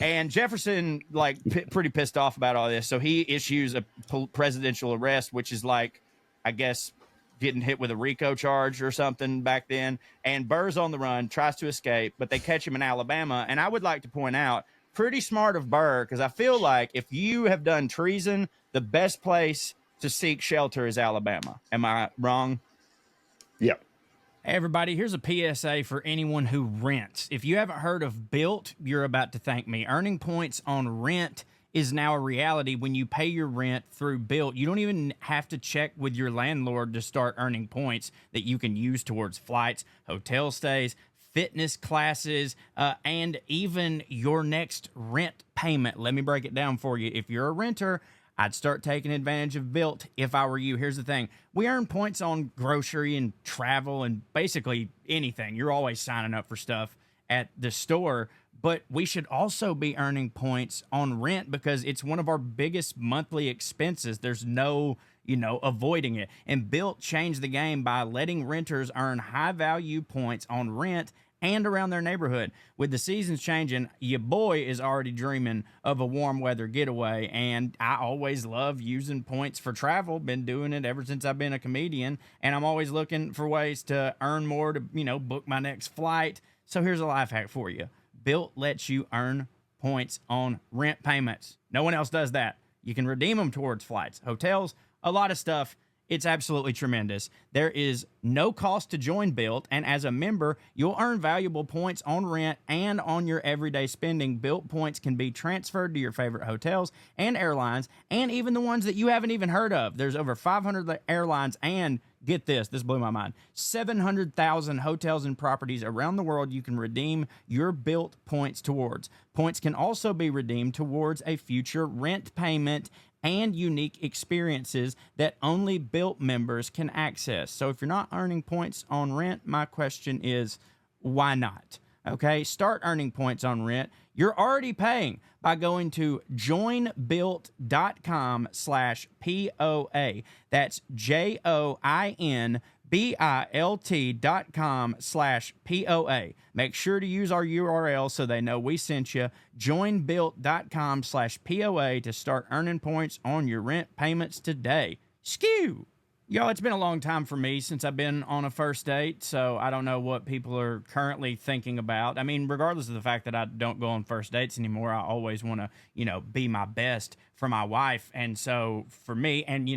And Jefferson, like, pretty pissed off about all this. So he issues a presidential arrest, which is like, I guess, getting hit with a RICO charge or something back then. And Burr's on the run, tries to escape, but they catch him in Alabama. And I would like to point out, pretty smart of Burr, because I feel like if you have done treason, the best place to seek shelter is Alabama. Am I wrong? Yep. Hey everybody, here's a PSA for anyone who rents. If you haven't heard of Built, you're about to thank me. Earning points on rent is now a reality when you pay your rent through Built. You don't even have to check with your landlord to start earning points that you can use towards flights, hotel stays, fitness classes, and even your next rent payment. Let me break it down for you. If you're a renter, I'd start taking advantage of Built if I were you. Here's the thing. We earn points on grocery and travel and basically anything. You're always signing up for stuff at the store. but we should also be earning points on rent because it's one of our biggest monthly expenses. There's no, avoiding it. And Built changed the game by letting renters earn high value points on rent and around their neighborhood. With the seasons changing, your boy is already dreaming of a warm weather getaway, and I always love using points for travel. Been doing it ever since I've been a comedian, and I'm always looking for ways to earn more to, book my next flight. So here's a life hack for you. Built lets you earn points on rent payments. No one else does that. You can redeem them towards flights, hotels, a lot of stuff. It's absolutely tremendous. There is no cost to join Built, and as a member, you'll earn valuable points on rent and on your everyday spending. Built points can be transferred to your favorite hotels and airlines, and even the ones that you haven't even heard of. There's over 500 airlines and, get this blew my mind, 700,000 hotels and properties around the world you can redeem your Built points towards. Points can also be redeemed towards a future rent payment and unique experiences that only Built members can access. So if you're not earning points on rent, my question is, why not? Okay, start earning points on rent. You're already paying by going to joinbuilt.com/POA. That's joinbilt.com/POA. Make sure to use our URL so they know we sent you. Joinbuilt.com/POA to start earning points on your rent payments today. Skew! Y'all, it's been a long time for me since I've been on a first date, so I don't know what people are currently thinking about. I mean, regardless of the fact that I don't go on first dates anymore, I always want to, be my best for my wife. And so for me, and,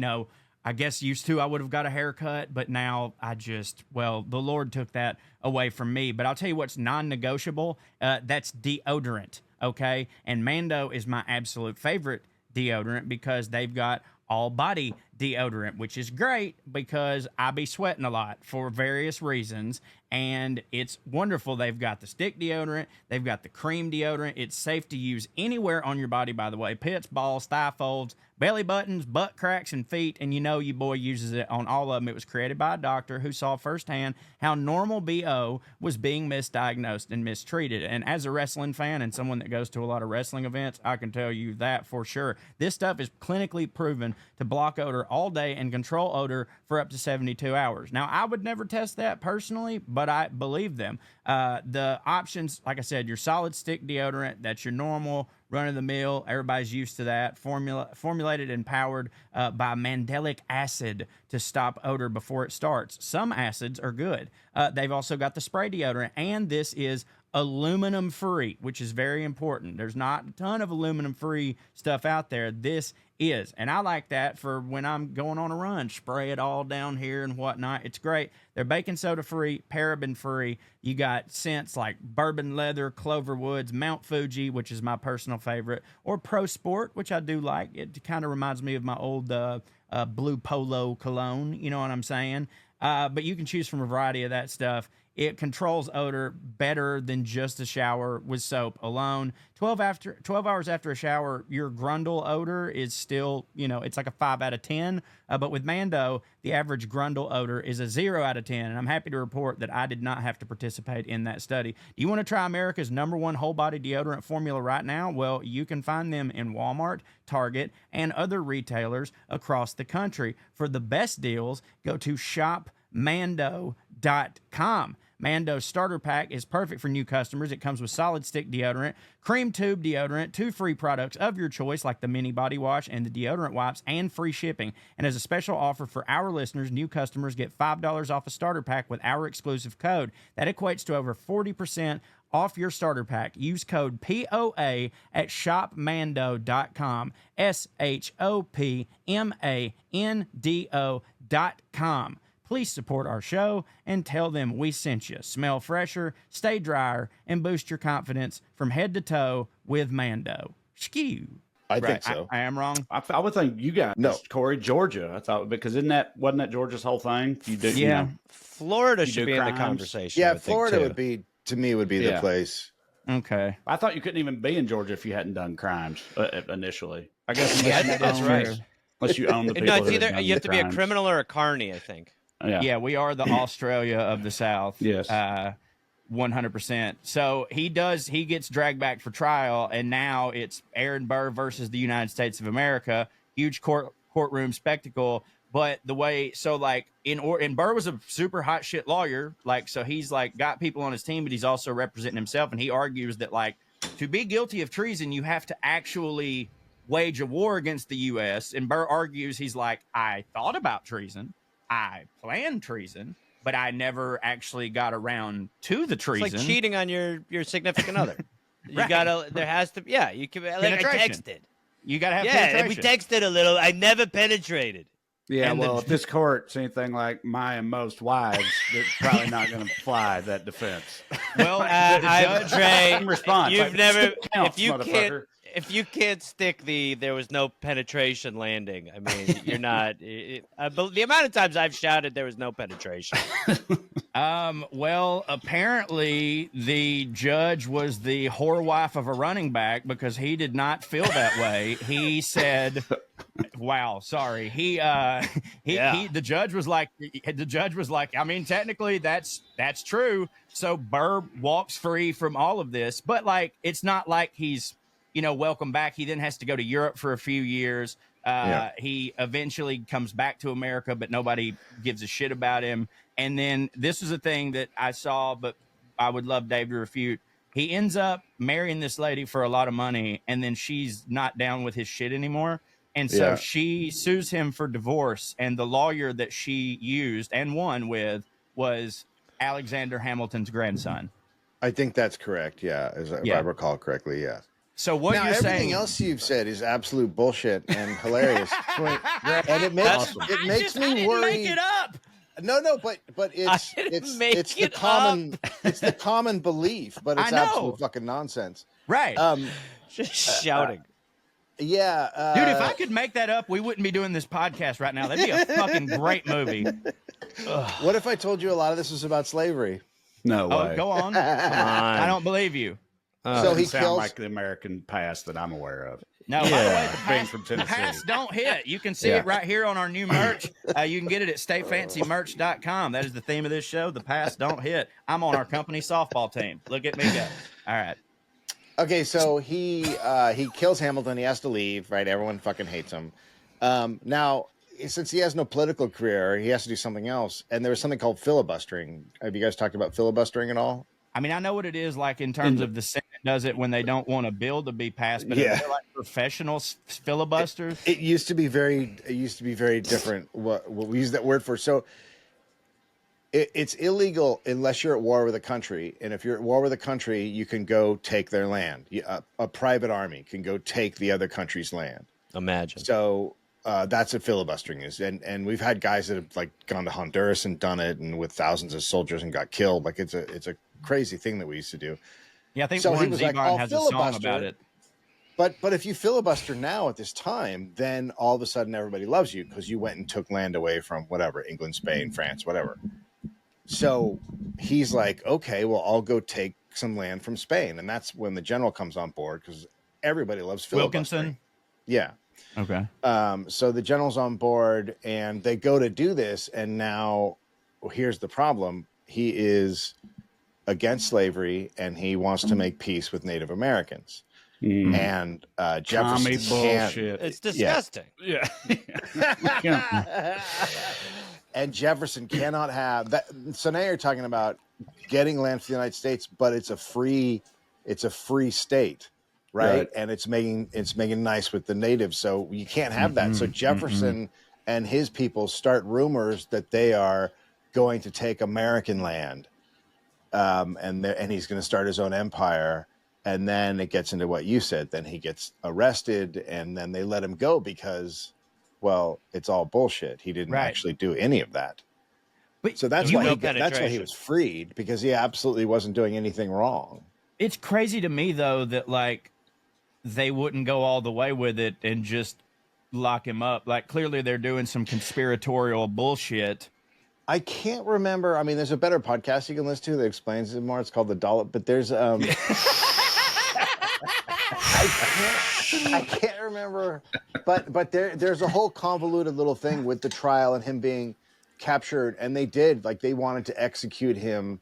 I guess used to I would have got a haircut, but now the Lord took that away from me. But I'll tell you what's non-negotiable. That's deodorant, okay? And Mando is my absolute favorite deodorant because they've got all body deodorant, which is great because I be sweating a lot for various reasons, and it's wonderful. They've got the stick deodorant, they've got the cream deodorant. It's safe to use anywhere on your body, by the way. Pits, balls, thigh folds, belly buttons, butt cracks, and feet, and your boy uses it on all of them. It was created by a doctor who saw firsthand how normal BO was being misdiagnosed and mistreated. And as a wrestling fan and someone that goes to a lot of wrestling events, I can tell you that for sure. This stuff is clinically proven to block odor all day and control odor for up to 72 hours. Now, I would never test that personally, but I believe them. The options, like I said, your solid stick deodorant, that's your normal run-of-the-mill, everybody's used to that, formulated and powered by mandelic acid to stop odor before it starts. Some acids are good. They've also got the spray deodorant, and this is aluminum-free, which is very important. There's not a ton of aluminum-free stuff out there. This is, and I like that for when I'm going on a run. Spray it all down here and whatnot. It's great. They're baking soda free, paraben free. You got scents like bourbon leather, clover woods, Mount Fuji, which is my personal favorite, or Pro Sport, which I do like. It kind of reminds me of my old Blue Polo cologne. You know what I'm saying? But you can choose from a variety of that stuff. It controls odor better than just a shower with soap alone. 12 hours after a shower, your grundle odor is still, it's like a 5 out of 10. But with Mando, the average grundle odor is a 0 out of 10. And I'm happy to report that I did not have to participate in that study. Do you want to try America's #1 whole body deodorant formula right now? Well, you can find them in Walmart, Target, and other retailers across the country. For the best deals, go to shopmando.com. Mando's starter pack is perfect for new customers. It comes with solid stick deodorant, cream tube deodorant, 2 free products of your choice like the mini body wash and the deodorant wipes, and free shipping. And as a special offer for our listeners, new customers get $5 off a starter pack with our exclusive code. That equates to over 40% off your starter pack. Use code POA at shopmando.com, shopmando.com. Please support our show and tell them we sent you. Smell fresher, stay drier, and boost your confidence from head to toe with Mando. Skew. I think so. I am wrong. I would think you guys, Corey, Georgia. I thought because wasn't that Georgia's whole thing? You do, yeah. Florida should be crimes in the conversation. Yeah, Florida would be the place. Okay. I thought you couldn't even be in Georgia if you hadn't done crimes initially. I guess. Yeah, I think that's right. Unless you own the people. No, it's either you have to be a criminal or a carny, I think. Yeah, we are the Australia of the South. Yes. 100%. So he gets dragged back for trial, and now it's Aaron Burr versus the United States of America. Huge courtroom spectacle. But the way, so like and Burr was a super hot shit lawyer. Like, so he's like got people on his team, but he's also representing himself. And he argues that like to be guilty of treason, you have to actually wage a war against the U.S. And Burr argues, he's like, I thought about treason. I planned treason, but I never actually got around to the treason. It's like cheating on your significant other. You Right. gotta, there has to, yeah, you can, like I texted. You gotta have penetration. penetration. We texted a little. I never penetrated. Yeah, And well, if this court's anything like my and most wives, they're probably not going to fly that defense. Well, Trae, response. you've Like, never, counts, if you can't stick there was no penetration landing. I mean, you're not. But the amount of times I've shouted there was no penetration. Well, apparently the judge was the whore wife of a running back because he did not feel that way. He said, "Wow, sorry." The judge was like, I mean, technically that's true. So Burr walks free from all of this, but like, it's not like he's, welcome back. He then has to go to Europe for a few years. He eventually comes back to America, but nobody gives a shit about him. And then this is a thing that I saw, but I would love Dave to refute. He ends up marrying this lady for a lot of money, and then she's not down with his shit anymore. And so she sues him for divorce, and the lawyer that she used and won with was Alexander Hamilton's grandson. I think that's correct. Yeah, if I recall correctly. Yeah. So what now, you're saying? Everything else you've said is absolute bullshit and hilarious, and it makes I me worry. Make it up. No, but it's the common belief, but it's absolute fucking nonsense. Right. Just shouting. Yeah. Dude, if I could make that up, we wouldn't be doing this podcast right now. That'd be a fucking great movie. What if I told you a lot of this was about slavery? No way. Go on. I don't believe you. So he sounds like the American past that I'm aware of. No, by the way, the past don't hit. You can see it right here on our new merch. You can get it at stayfancymerch.com. That is the theme of this show. The past don't hit. I'm on our company softball team. Look at me go. All right. Okay, so he kills Hamilton. He has to leave, right? Everyone fucking hates him. Now, since he has no political career, he has to do something else. And there was something called filibustering. Have you guys talked about filibustering at all? I mean, I know what it is like in terms of the Senate does it when they don't want a bill to be passed, but they're like professional filibusters. It used to be very different. What we use that word for. So it's illegal unless you're at war with a country. And if you're at war with a country, you can go take their land. A private army can go take the other country's land. Imagine. So that's what filibustering is. And we've had guys that have like gone to Honduras and done it, and with thousands of soldiers and got killed. Like it's a crazy thing that we used to do. Yeah, I think Warren Zevon has a song about it. But if you filibuster now at this time, then all of a sudden everybody loves you because you went and took land away from whatever, England, Spain, France, whatever. So he's like, okay, well, I'll go take some land from Spain. And that's when the general comes on board because everybody loves filibustering. Wilkinson? Yeah. Okay. So the general's on board and they go to do this. And now here's the problem. He is against slavery and he wants to make peace with Native Americans. And Jefferson can't. It's disgusting. Yeah. And Jefferson cannot have that. So now you're talking about getting land for the United States, but it's a free state, right? And it's making nice with the natives. So you can't have that. So Jefferson and his people start rumors that they are going to take American land. And he's going to start his own empire. And then it gets into what you said. Then he gets arrested and then they let him go because, well, it's all bullshit. He didn't actually do any of that. But so that's why he was freed, because he absolutely wasn't doing anything wrong. It's crazy to me, though, that like they wouldn't go all the way with it and just lock him up. Like clearly they're doing some conspiratorial bullshit. I can't remember. I mean, there's a better podcast you can listen to that explains it more. It's called The Dollop, but there's I can't remember, but there's a whole convoluted little thing with the trial and him being captured, and they wanted to execute him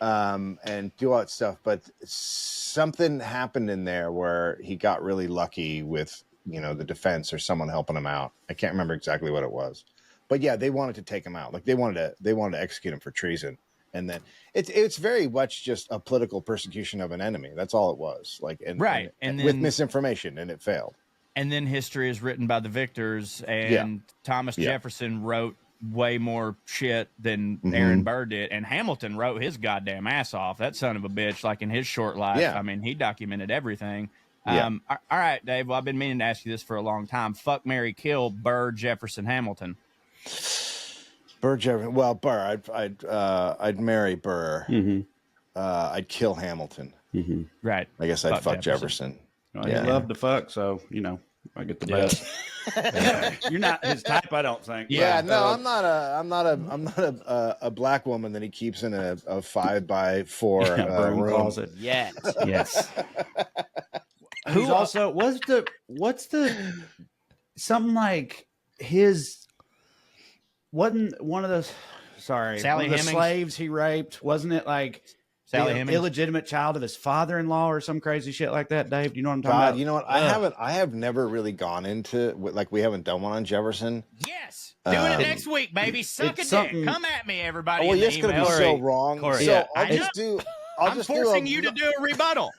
and do all that stuff. But something happened in there where he got really lucky with, the defense or someone helping him out. I can't remember exactly what it was, but yeah, they wanted to take him out. Like they wanted to execute him for treason. And then it's very much just a political persecution of an enemy. That's all it was. Like, and then, with misinformation, and it failed. And then history is written by the victors, and Thomas Jefferson wrote way more shit than Aaron Burr did, and Hamilton wrote his goddamn ass off. That son of a bitch, like in his short life. Yeah. I mean, he documented everything. All right, Dave. Well, I've been meaning to ask you this for a long time. Fuck, marry, kill Burr, Jefferson, Hamilton. Burr, Jefferson. Well, Burr. I'd marry Burr. I'd kill Hamilton. Right. I guess I'd fuck Jefferson. Well, you love to fuck, so I get the best. You're not his type, I don't think. Yeah, no, I'm not a black woman that he keeps in a 5x4 room closet. Yes. Yes. Who's also what's the something like his wasn't one of those Sally one of the Hemings? slaves he raped, wasn't it like Sally the Hemings? illegitimate child of his father-in-law or some crazy shit like that, Dave? Do you know what I'm talking God, about? you know what? I have never really gone into like we haven't done one on Jefferson. Yes. Doing it next week, baby. Suck a dick. Come at me, everybody. Well, it's going to be so wrong. Corey. So I'm forcing you to do a rebuttal.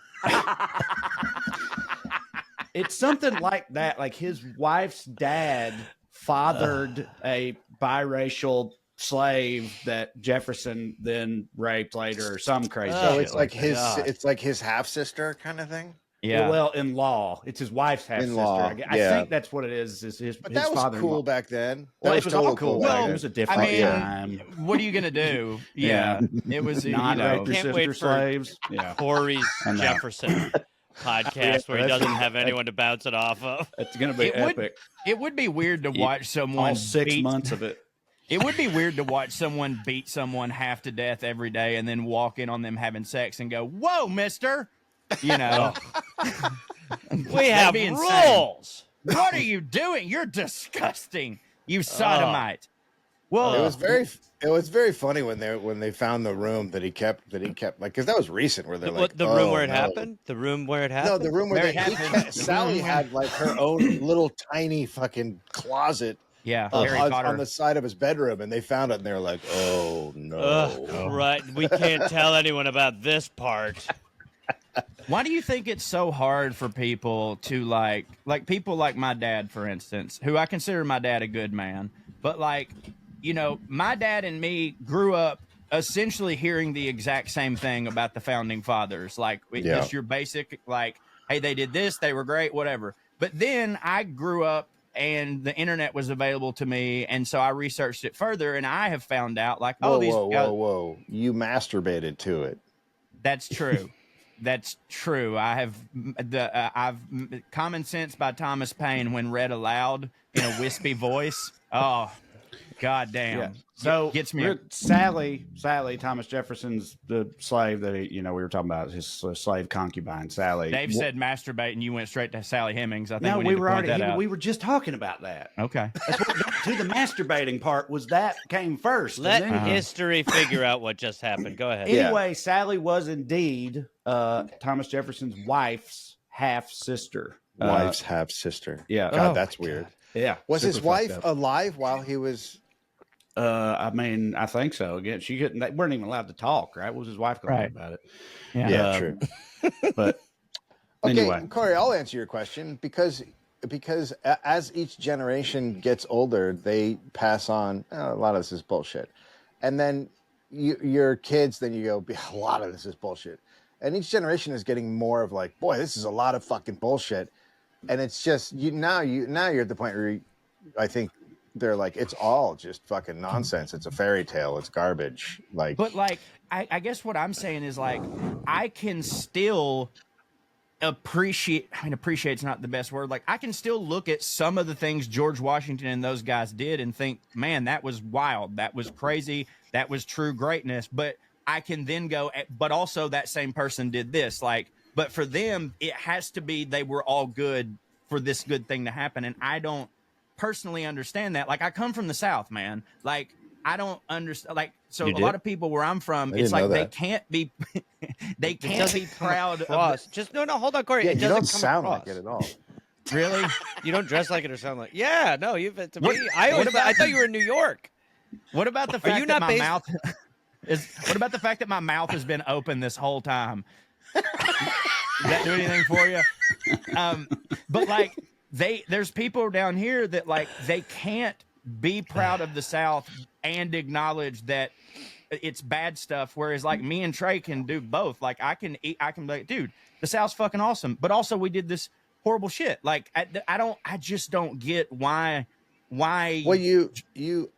It's something like that. Like his wife's dad fathered a biracial slave that Jefferson then raped later, or some crazy. So shit it's like his, God. it's like his half sister kind of thing. Yeah. Well, in law, it's his wife's half sister. I think that's what it is. Is his? But his that was father-in-law. cool back then. Well, That it was all totally cool. back Well, then. it was a different time. What are you gonna do? Yeah, it was Not rape your Can't wait sister for- slaves. Yeah, Corey's Jefferson podcast where he doesn't have anyone to bounce it off of. it's gonna be epic. It would be weird to watch someone All 6 beat- months of it. It would be weird to watch someone beat someone half to death every day and then walk in on them having sex and go, "Whoa, mister!" We have rules. What are you doing? You're disgusting. You sodomite. Well, It was very funny when they found the room that he kept like, because that was recent where they're like The room where it happened? The room where it No, happened? the room where Sally had like her own little tiny fucking closet yeah, Harry Potter. on the side of his bedroom, and they found it, and they're like, "Oh no!" Right. We can't tell anyone about this part. Why do you think it's so hard for people to like people like my dad, for instance, who I consider my dad a good man, but like, my dad and me grew up essentially hearing the exact same thing about the founding fathers. Like, just your basic, like, hey, they did this, they were great, whatever. But then I grew up and the internet was available to me, and so I researched it further, and I have found out, like, whoa, you masturbated to it. That's true. That's true. I have I've Common Sense by Thomas Paine when read aloud in a wispy voice. Oh, goddamn! Yeah. So gets me. Sally, Thomas Jefferson's the slave that we were talking about, his slave concubine, Sally. Dave said masturbate, and you went straight to Sally Hemings. I think no, we were we were just talking about that. Okay. That's what got to the masturbating part was that came first. Let and then, history figure out what just happened. Go ahead. Anyway, Sally was indeed Thomas Jefferson's wife's half sister. Wife's half sister. Yeah. God, that's weird. Yeah. Was his wife alive while he was? I mean, I think so. Again, she couldn't. They weren't even allowed to talk. Right? What was his wife going Right. about it? Yeah, true. But Okay, anyway, Corey, I'll answer your question because as each generation gets older, they pass on a lot of this is bullshit, and then your kids, then you go, a lot of this is bullshit, and each generation is getting more of like, boy, this is a lot of fucking bullshit, and it's just now you're at the point where I think they're like, it's all just fucking nonsense. It's a fairy tale. It's garbage. Like, But like, I guess what I'm saying is like, I can still appreciate's not the best word. Like, I can still look at some of the things George Washington and those guys did and think, man, that was wild. That was crazy. That was true greatness. But I can then go, but also that same person did this. Like, but for them, it has to be they were all good for this good thing to happen. And I don't personally understand that. Like, I come from the South, man. Like, I don't understand. Like, so You a did? lot of people where I'm from, I it's didn't know like they that. can't be, they It can't doesn't be come proud across. of. Just no, hold on, Corey. Yeah, it you doesn't don't come sound across. like it at all. Really? You don't dress like it or sound like. Yeah, no, you've to What- me. I what about- thought you were in New York. What about the Are fact you that not my based- mouth is? What about the fact that my mouth has been open this whole time? Does that do anything for you? But like there's people down here that like they can't be proud of the South and acknowledge that it's bad stuff. Whereas like me and Trae can do both. Like I can be like, dude, the South's fucking awesome, but also we did this horrible shit. Like I just don't get why. Well,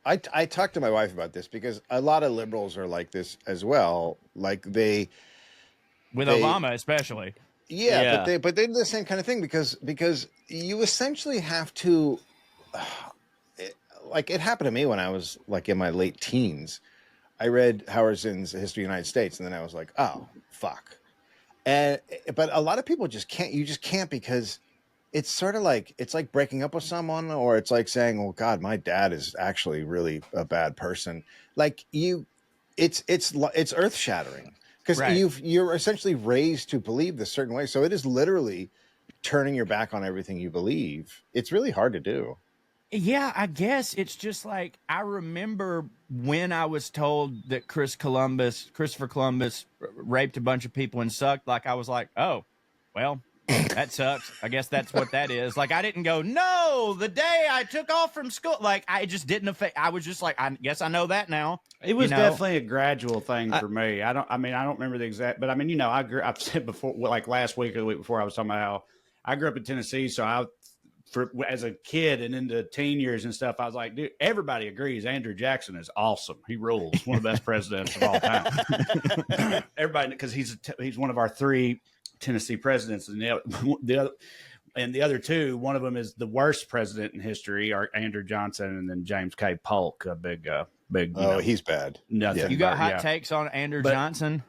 I talked to my wife about this because a lot of liberals are like this as well. Like they Obama especially. Yeah, but they do the same kind of thing because you essentially have to like it happened to me when I was like in my late teens. I read Howard Zinn's History of the United States, and then I was like, oh fuck. But a lot of people just can't. You just can't because it's sort of like it's like breaking up with someone, or it's like saying, "Oh God, my dad is actually really a bad person." Like it's earth shattering. Because you're essentially raised to believe this certain way. So it is literally turning your back on everything you believe. It's really hard to do. Yeah, I guess it's just like I remember when I was told that Christopher Columbus raped a bunch of people and sucked. Like I was like, oh, well, that sucks. I guess that's what that is. Like I didn't go, no, the day I took off from school. Like I just didn't affect. I was just like, I guess I know that now. It was definitely a gradual thing for me. I don't remember the exact, but I mean, I've said before, like last week or the week before, I was talking about how I grew up in Tennessee. So as a kid and into teen years and stuff, I was like, dude, everybody agrees Andrew Jackson is awesome. He rules. One of the best presidents of all time. Everybody, because he's one of our 3 Tennessee presidents, and the other 2, one of them is the worst president in history, are Andrew Johnson and then James K. Polk, a big. He's bad. Nothing. Yeah. You got hot takes on Andrew Johnson?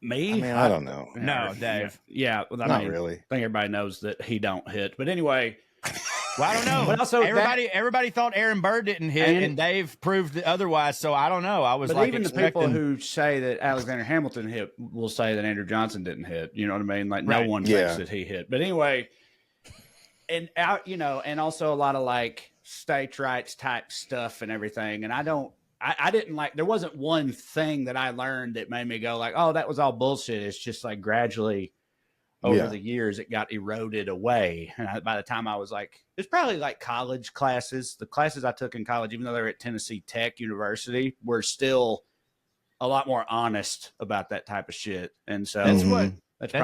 Me? I mean, I don't know. No, Dave. Yeah, well, not really. I think everybody knows that he don't hit. But anyway, well, I don't know. But also everybody thought Aaron Burr didn't hit, and Dave proved otherwise. So I don't know. I was like, even the people who say that Alexander Hamilton hit will say that Andrew Johnson didn't hit. You know what I mean? Like no one thinks that he hit. But anyway, and and also a lot of like states' rights type stuff and everything. And I didn't like, there wasn't one thing that I learned that made me go like, oh, that was all bullshit. It's just like gradually over the years, it got eroded away. And by the time I was like, it's probably like college classes. The classes I took in college, even though they were at Tennessee Tech University, were still a lot more honest about that type of shit. And so that's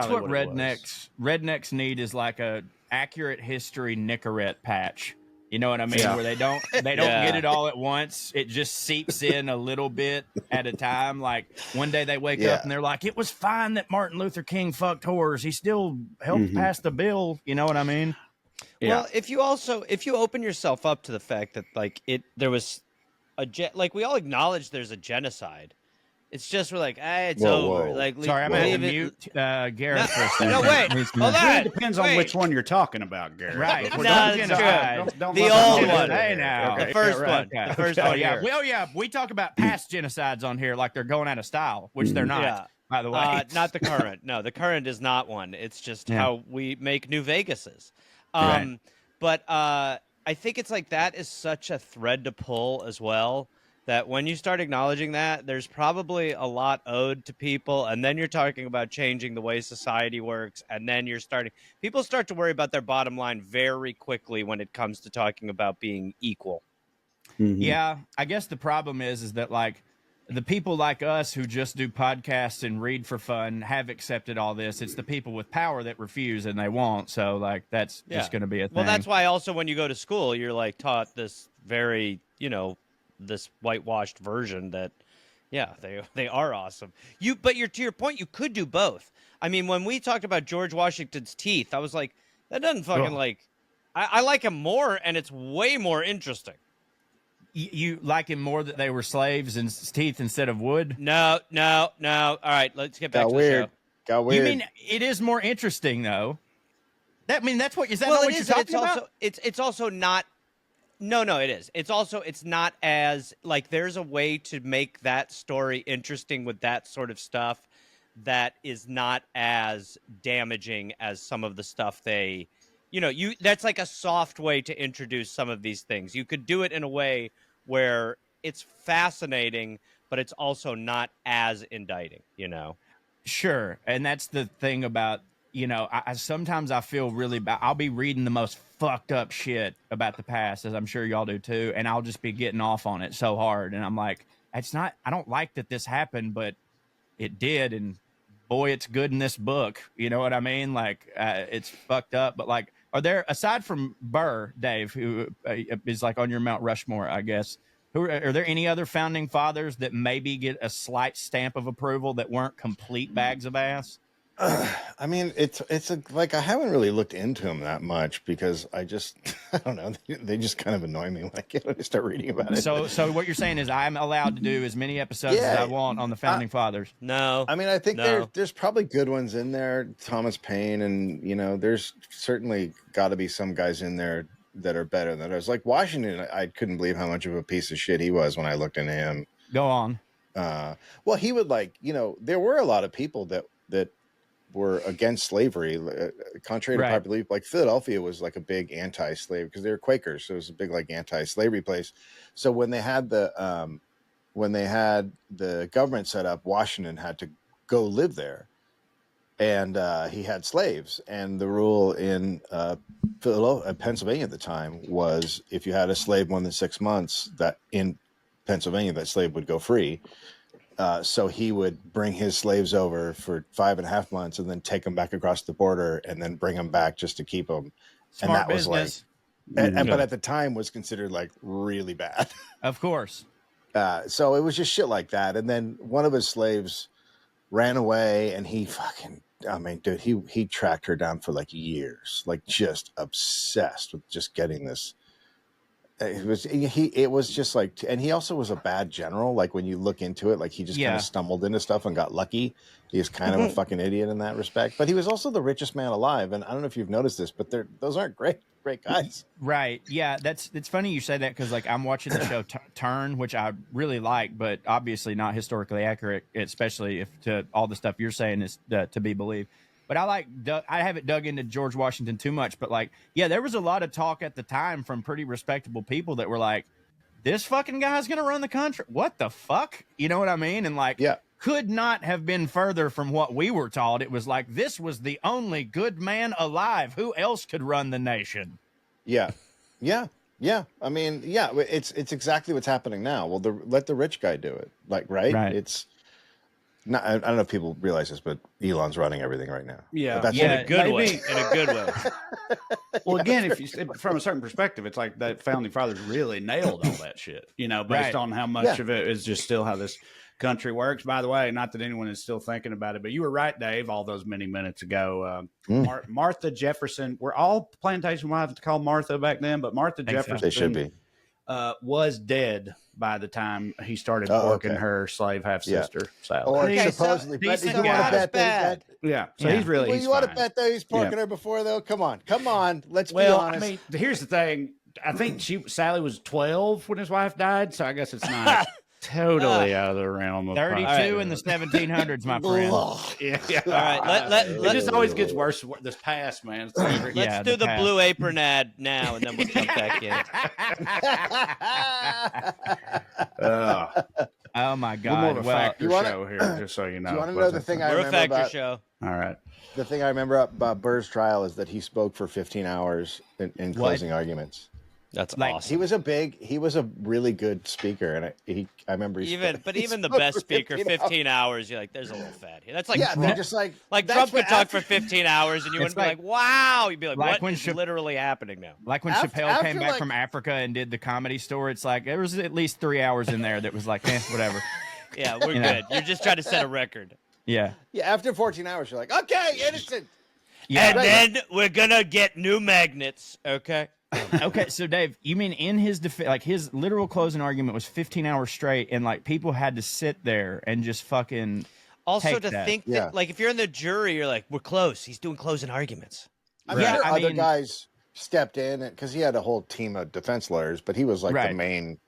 what rednecks need is like a accurate history Nicorette patch. You know what I mean? Yeah. Where they don't get it all at once. It just seeps in a little bit at a time. Like one day they wake up and they're like, it was fine that Martin Luther King fucked whores. He still helped pass the bill. You know what I mean? Well, if you open yourself up to the fact that there was like we all acknowledge there's a genocide. It's just we're like, it's over. Whoa. Like, sorry, I'm going to mute Gareth for a second. No, wait. Hold on. It depends on which one you're talking about, Gareth. Right. No, that's true. Don't The let old us one. Hey, now. The first one. Okay. The first Oh, one. yeah. Here. Well, yeah. We talk about past genocides on here like they're going out of style, which they're not, by the way. Not the current. No, the current is not one. It's just how we make New Vegases. Right. But I think it's like that is such a thread to pull as well. That when you start acknowledging that, there's probably a lot owed to people, and then you're talking about changing the way society works, and then people start to worry about their bottom line very quickly when it comes to talking about being equal. Mm-hmm. Yeah, I guess the problem is that like the people like us who just do podcasts and read for fun have accepted all this. It's the people with power that refuse and they won't. So like that's just going to be a thing. Well, that's why also when you go to school, you're like taught this very, this whitewashed version that, they are awesome. But to your point, you could do both. I mean, when we talked about George Washington's teeth, I was like, that doesn't fucking I like him more, and it's way more interesting. You like him more that they were slaves and teeth instead of wood? No. All right, let's get back to the show. Got weird. You mean it is more interesting though? That's what is that well, not what it you're is, talking it's about? also it's also not No, it is. It's also, it's not as, like, there's a way to make that story interesting with that sort of stuff that is not as damaging as some of the stuff they, that's like a soft way to introduce some of these things. You could do it in a way where it's fascinating, but it's also not as indicting, Sure. And that's the thing about, I sometimes I feel really bad. I'll be reading the most fucked up shit about the past, as I'm sure y'all do too, and I'll just be getting off on it so hard. And I'm like, I don't like that this happened, but it did. And boy, it's good in this book. You know what I mean? Like, it's fucked up. But like, are there, aside from Burr, Dave, who is like on your Mount Rushmore, I guess, are there any other founding fathers that maybe get a slight stamp of approval that weren't complete bags of ass? I mean, it's like I haven't really looked into them that much because I don't know. They just kind of annoy me when I start reading about it. So what you're saying is I'm allowed to do as many episodes as I want on the founding fathers. No, I mean, I think there's probably good ones in there. Thomas Paine, and there's certainly got to be some guys in there that are better than others. Like Washington, I couldn't believe how much of a piece of shit he was when I looked into him. Go on. Well, he would there were a lot of people that were against slavery, contrary to popular belief. Like Philadelphia was like a big anti-slave because they were Quakers, so it was a big like anti-slavery place. So when they had the government set up, Washington had to go live there, and he had slaves. And the rule in Pennsylvania at the time was if you had a slave more than 6 months, that in Pennsylvania that slave would go free. So he would bring his slaves over for 5.5 months and then take them back across the border and then bring them back just to keep them. Smart and that business. was like, but at the time was considered like really bad. Of course. So it was just shit like that. And then one of his slaves ran away and he tracked her down for like years, like just obsessed with just getting this. It was just like, and he also was a bad general. Like when you look into it, like he just kind of stumbled into stuff and got lucky. He was kind of a fucking idiot in that respect, but he was also the richest man alive. And I don't know if you've noticed this, but those aren't great guys. Right. Yeah. It's funny you say that. Cause like I'm watching the show Turn, which I really like, but obviously not historically accurate, especially if to all the stuff you're saying is to be believed. But I haven't dug into George Washington too much, but like, yeah, there was a lot of talk at the time from pretty respectable people that were like, this fucking guy's going to run the country. What the fuck? You know what I mean? And like, could not have been further from what we were taught. It was like, this was the only good man alive. Who else could run the nation? Yeah. I mean, it's exactly what's happening now. Well, let the rich guy do it. Like, right? It's not, I don't know if people realize this, but Elon's running everything right now. Yeah, in a good way. In a good way. Well, again, if you from a certain perspective, it's like that founding fathers really nailed all that shit. Based on how much of it is just still how this country works. By the way, not that anyone is still thinking about it, but you were right, Dave, all those many minutes ago. Martha Jefferson. Were all plantation wives called Martha back then? But Martha Jefferson, they should be, was dead by the time he started working her slave half sister, Sally. Or supposedly, but did you want to bet that? Yeah, so he's really. Well, you want to bet that he's porking her before, though? Come on, let's be honest. I mean, here's the thing. I think Sally was 12 when his wife died, so I guess it's not totally out of the realm of 32 in the 1700s, my friend. Yeah. All right, it just always gets worse this past, man. Let's do the Blue Apron ad now, and then we'll jump back in. Oh my God! We're more of a factor show here, just so you know. Do you want to know the thing I remember We're a factor about, show. All right. The thing I remember about Burr's trial is that he spoke for 15 hours in closing arguments. That's awesome. He was a really good speaker, and I remember even the best speaker, 15 hours. You're like, there's a little fat here. That's like they're just like Trump could talk for 15 hours, and you wouldn't be like, wow. You'd be like what is literally happening now? Like when Chappelle came back from Africa and did the Comedy Store. It's like there was at least 3 hours in there that was like, whatever. Yeah, we're good. You're just trying to set a record. Yeah. After 14 hours, you're like, okay, innocent. Yeah, and then we're gonna get new magnets. Okay. Okay, so Dave, you mean in his like his literal closing argument was 15 hours straight, and like people had to sit there and just fucking also to think that like if you're in the jury, you're like, we're close. He's doing closing arguments. I'm sure other guys stepped in because he had a whole team of defense lawyers, but he was like the main.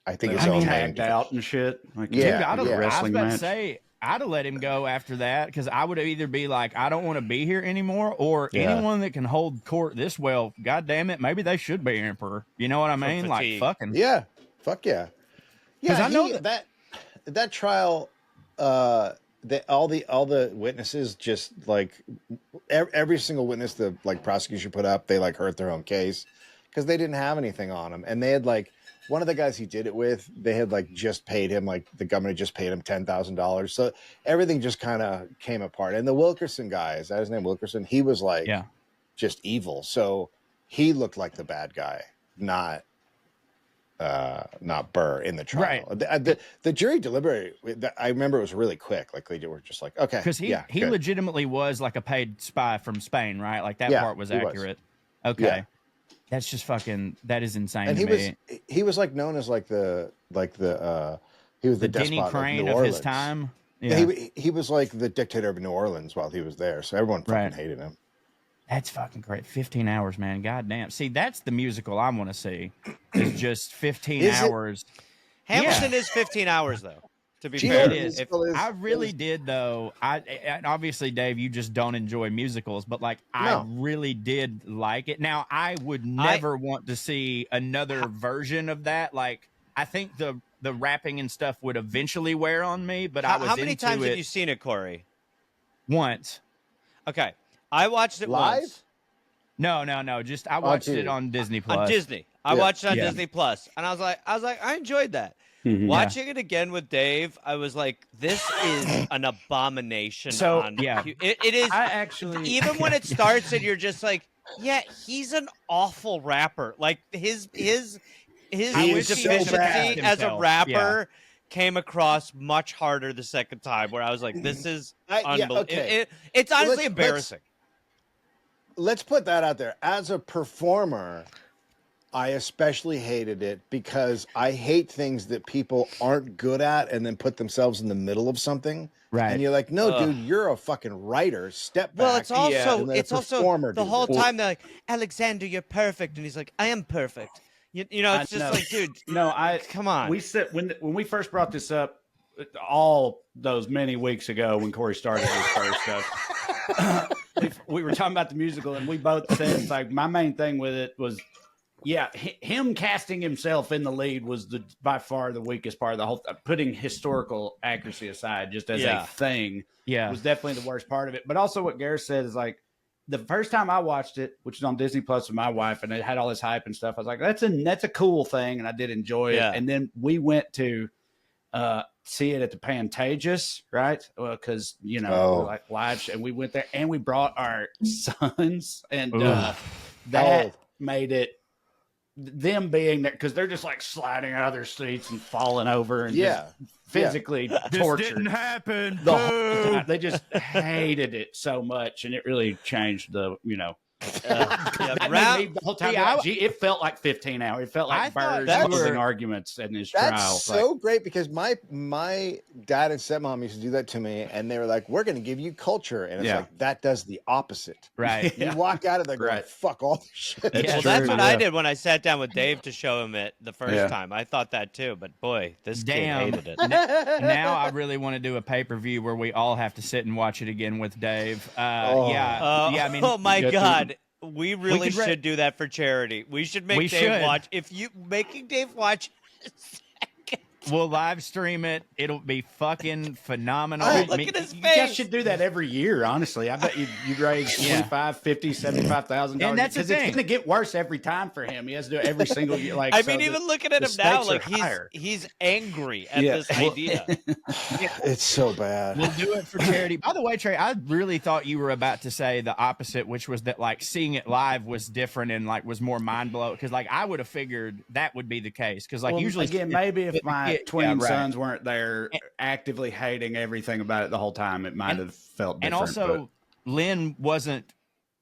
I think his own tagged out and shit. Like, dude, I was about to say I'd have let him go after that because I would have either be like, I don't want to be here anymore, or anyone that can hold court this well, God damn it, maybe they should be emperor. You know what I mean? Like fucking fuck yeah. Because I know that trial. All the witnesses just like every single witness the like prosecution put up, they like hurt their own case because they didn't have anything on him, and they had like. One of the guys he did it with, they had like just paid him, like the government had just paid him $10,000. So everything just kind of came apart. And the Wilkerson guy, is that his name, Wilkerson? He was like just evil. So he looked like the bad guy, not Burr in the trial. Right. The jury deliberated. I remember it was really quick. Like they were just like, okay, because he legitimately was like a paid spy from Spain, right? Like that part was accurate. Okay. Yeah. That's just fucking. That is insane. And he was like known as like the he was the Denny despot Crane of his time. Yeah. He was like the dictator of New Orleans while he was there, so everyone fucking hated him. That's fucking great. 15 hours, man. God damn. See, that's the musical I want to see. Is just 15 hours. Hamilton is 15 hours though. To be fair, it is. I really did though. And obviously, Dave, you just don't enjoy musicals, but like I really did like it. Now, I would never want to see another version of that. Like I think the rapping and stuff would eventually wear on me. But how many times have you seen it, Corey? Once. Okay, I watched it live. Once. No. Just I watched it on Disney Plus. On Disney, I watched it on Disney Plus, and I was like, I enjoyed that. Mm-hmm. Watching it again with Dave, I was like, "This is an abomination." So it is. I actually, even when it starts, and you're just like, "Yeah, he's an awful rapper." Like his deficiency as a rapper came across much harder the second time. Where I was like, "This is unbelievable." It's honestly embarrassing. Let's put that out there. As a performer, I especially hated it because I hate things that people aren't good at and then put themselves in the middle of something. Right. And you're like, no, dude, you're a fucking writer. Step back. Well, it's also the whole time they're like, Alexander, you're perfect. And he's like, I am perfect. You know, it's just like, dude. No, come on. We said when we first brought this up all those many weeks ago when Corey started his first stuff, we were talking about the musical and we both said, it's like, my main thing with it was, him casting himself in the lead was by far the weakest part of the whole. Putting historical accuracy aside, just as a thing, was definitely the worst part of it. But also, what Gareth said is like the first time I watched it, which was on Disney Plus with my wife, and it had all this hype and stuff. I was like, that's a cool thing, and I did enjoy it. And then we went to see it at the Pantages, right? Because we're like live, and we went there, and we brought our sons, and that made it. Them being there because they're just like sliding out of their seats and falling over and just physically tortured. This didn't happen. The whole time. They just hated it so much, and it really changed the the whole time. It felt like 15 hours. It felt like Burr's losing arguments in his trial. That's so great because my dad and stepmom used to do that to me, and they were like, "We're going to give you culture," and it's like that does the opposite. Right? You walk out of there going, "Fuck all this shit." Well, that's what I did when I sat down with Dave to show him it the first time. I thought that too, but boy, this kid hated it. Now I really want to do a pay-per-view where we all have to sit and watch it again with Dave. I mean, oh my God. We really should do that for charity. We should make Dave watch. If you making Dave watch, we'll live stream it. It'll be fucking phenomenal. Look at his face. You guys should do that every year, honestly. I bet you raise $25,000, $50,000, $75,000. And that's the thing. It's going to get worse every time for him. He has to do it every single year. Like, I mean, even looking at him now, like he's angry at this idea. It's so bad. We'll do it for charity. By the way, Trae, I really thought you were about to say the opposite, which was that like seeing it live was different and like was more mind blowing. Because like I would have figured that would be the case. Because like usually, again, maybe if my twin sons weren't there actively hating everything about it the whole time, it might have felt different. And also, Lynn wasn't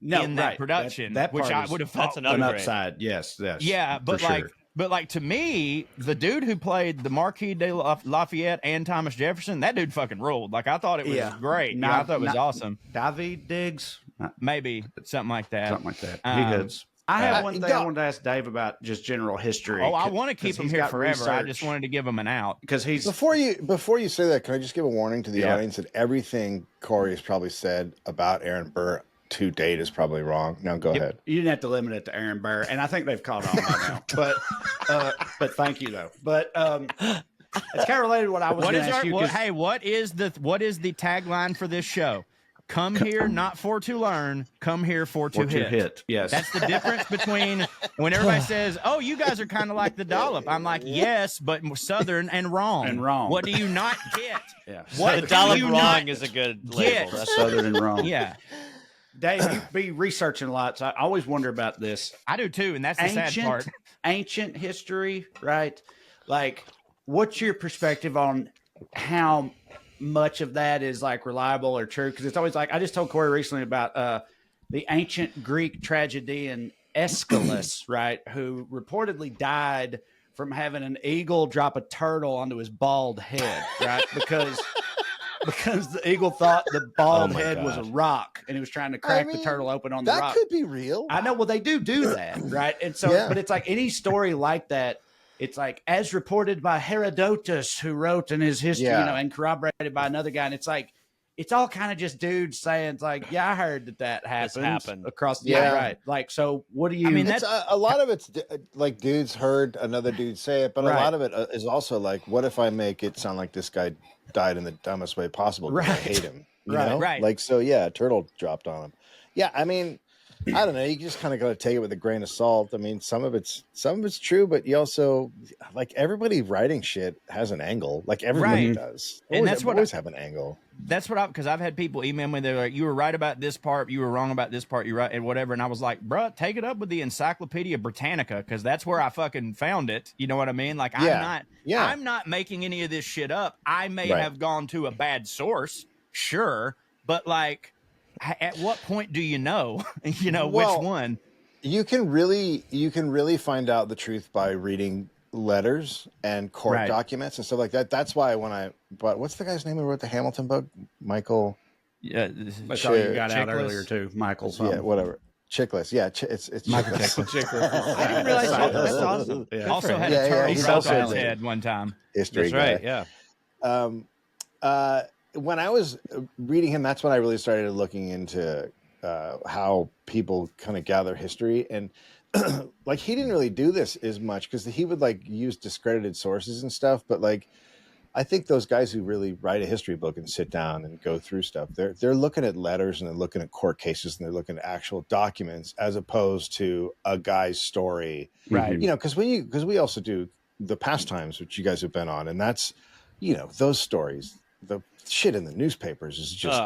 in that production, which I would have thought an upside. Yes. Yeah, but like to me, the dude who played the Marquis de Lafayette and Thomas Jefferson, that dude fucking ruled. Like I thought it was great. I thought it was awesome. David Diggs, maybe something like that. He does. I have one thing I wanted to ask Dave about just general history. Oh, I want to keep him here forever. Research. I just wanted to give him an out because he's before you say that. Can I just give a warning to the audience that everything Corey has probably said about Aaron Burr to date is probably wrong. Now go ahead. You didn't have to limit it to Aaron Burr, and I think they've caught on by now. But thank you though. But it's kind of related to what I was going to ask you. Hey, what is the tagline for this show? Come here not for to learn, come here for to hit. Yes. That's the difference between when everybody says, oh, you guys are kind of like the Dollop. I'm like, yes, but Southern and wrong. And wrong. What do you not get? Yeah. What the Dollop wrong is a good label. That's Southern and wrong. Yeah. Dave, you be researching a lot, so I always wonder about this. I do too, and that's the sad part. Ancient history, right? Like, what's your perspective on how much of that is like reliable or true? Because it's always like, I just told Corey recently about the ancient Greek tragedian Aeschylus, right, who reportedly died from having an eagle drop a turtle onto his bald head, right? Because the eagle thought the bald head was a rock, and he was trying to crack the turtle open on the rock. That could be real. I know. Well, they do that, right? And so, but it's like any story like that. It's like, as reported by Herodotus, who wrote in his history, and corroborated by another guy. And it's like, it's all kind of just dudes saying, it's like, yeah, I heard that happened across the right. Like, so what do you? I mean, that's a lot of it's like dudes heard another dude say it, but a lot of it is also like, what if I make it sound like this guy died in the dumbest way possible? Right. I hate him. You know? Right. Like, so a turtle dropped on him. Yeah. I mean, I don't know. You just kind of got to take it with a grain of salt. I mean, some of it's true, but you also, like, everybody writing shit has an angle. Like everybody does. And that's what always have an angle. That's what because I've had people email me. They're like, you were right about this part. You were wrong about this part. You're right. And whatever. And I was like, bruh, take it up with the Encyclopedia Britannica. Cause that's where I fucking found it. You know what I mean? Like, I'm not making any of this shit up. I may have gone to a bad source. Sure. But like, at what point do you know, which one? You can really find out the truth by reading letters and court documents and stuff like that. That's why but what's the guy's name who wrote the Hamilton book? Michael. Yeah. That's all you got out earlier too. Michael. Yeah, whatever. Chickless. Yeah. It's Michael Chickless. I didn't realize that's awesome. Yeah. Also had a turtle stuck on his head one time. History. That's guy. right. Yeah. When I was reading him, that's when I really started looking into how people kind of gather history. And like, he didn't really do this as much because he would like use discredited sources and stuff. But like, I think those guys who really write a history book and sit down and go through stuff, they're looking at letters and they're looking at court cases and they're looking at actual documents as opposed to a guy's story. Right. Because we also do the pastimes, which you guys have been on. And that's, those stories, the shit in the newspapers is just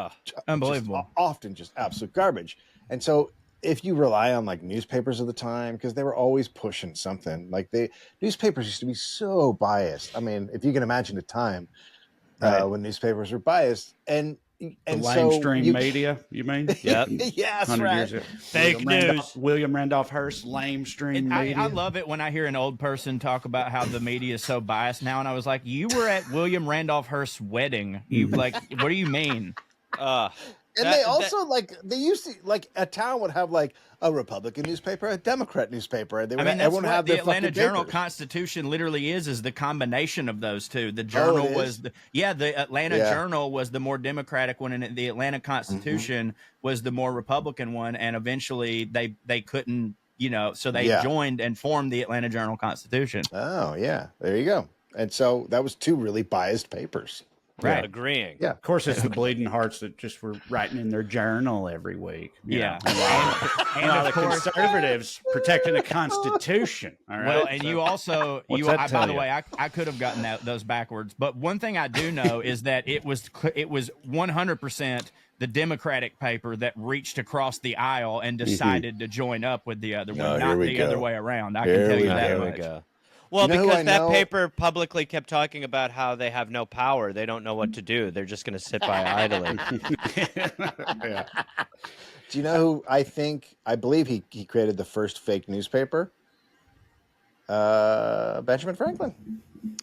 unbelievable, often just absolute garbage. And so if you rely on like newspapers of the time, because they were always pushing something, like newspapers used to be so biased. I mean, if you can imagine a time when newspapers were biased and lamestream media, you mean? Yeah, that's right. Fake news. William Randolph Hearst, lamestream media. I love it when I hear an old person talk about how the media is so biased now. And I was like, you were at William Randolph Hearst's wedding. You like, what do you mean? They used to, like, a town would have like a Republican newspaper, a Democrat newspaper. Everyone have the their Atlanta Journal papers. Constitution literally is the combination of those two. The Journal the Atlanta Journal was the more Democratic one, and the Atlanta Constitution was the more Republican one. And eventually they couldn't, so they joined and formed the Atlanta Journal Constitution. Oh yeah, there you go. And so that was two really biased papers. Right. Agreeing. Yeah. Of course, it's the bleeding hearts that just were writing in their journal every week. Yeah. And of course, conservatives protecting the Constitution. All right. Well, and you also, by the way, I could have gotten those backwards. But one thing I do know is that it was 100% the Democratic paper that reached across the aisle and decided to join up with the other one, not the other way around. I can tell you that much. Well, because that paper publicly kept talking about how they have no power. They don't know what to do. They're just going to sit by idly. Yeah. Do you know who I believe he created the first fake newspaper? Benjamin Franklin.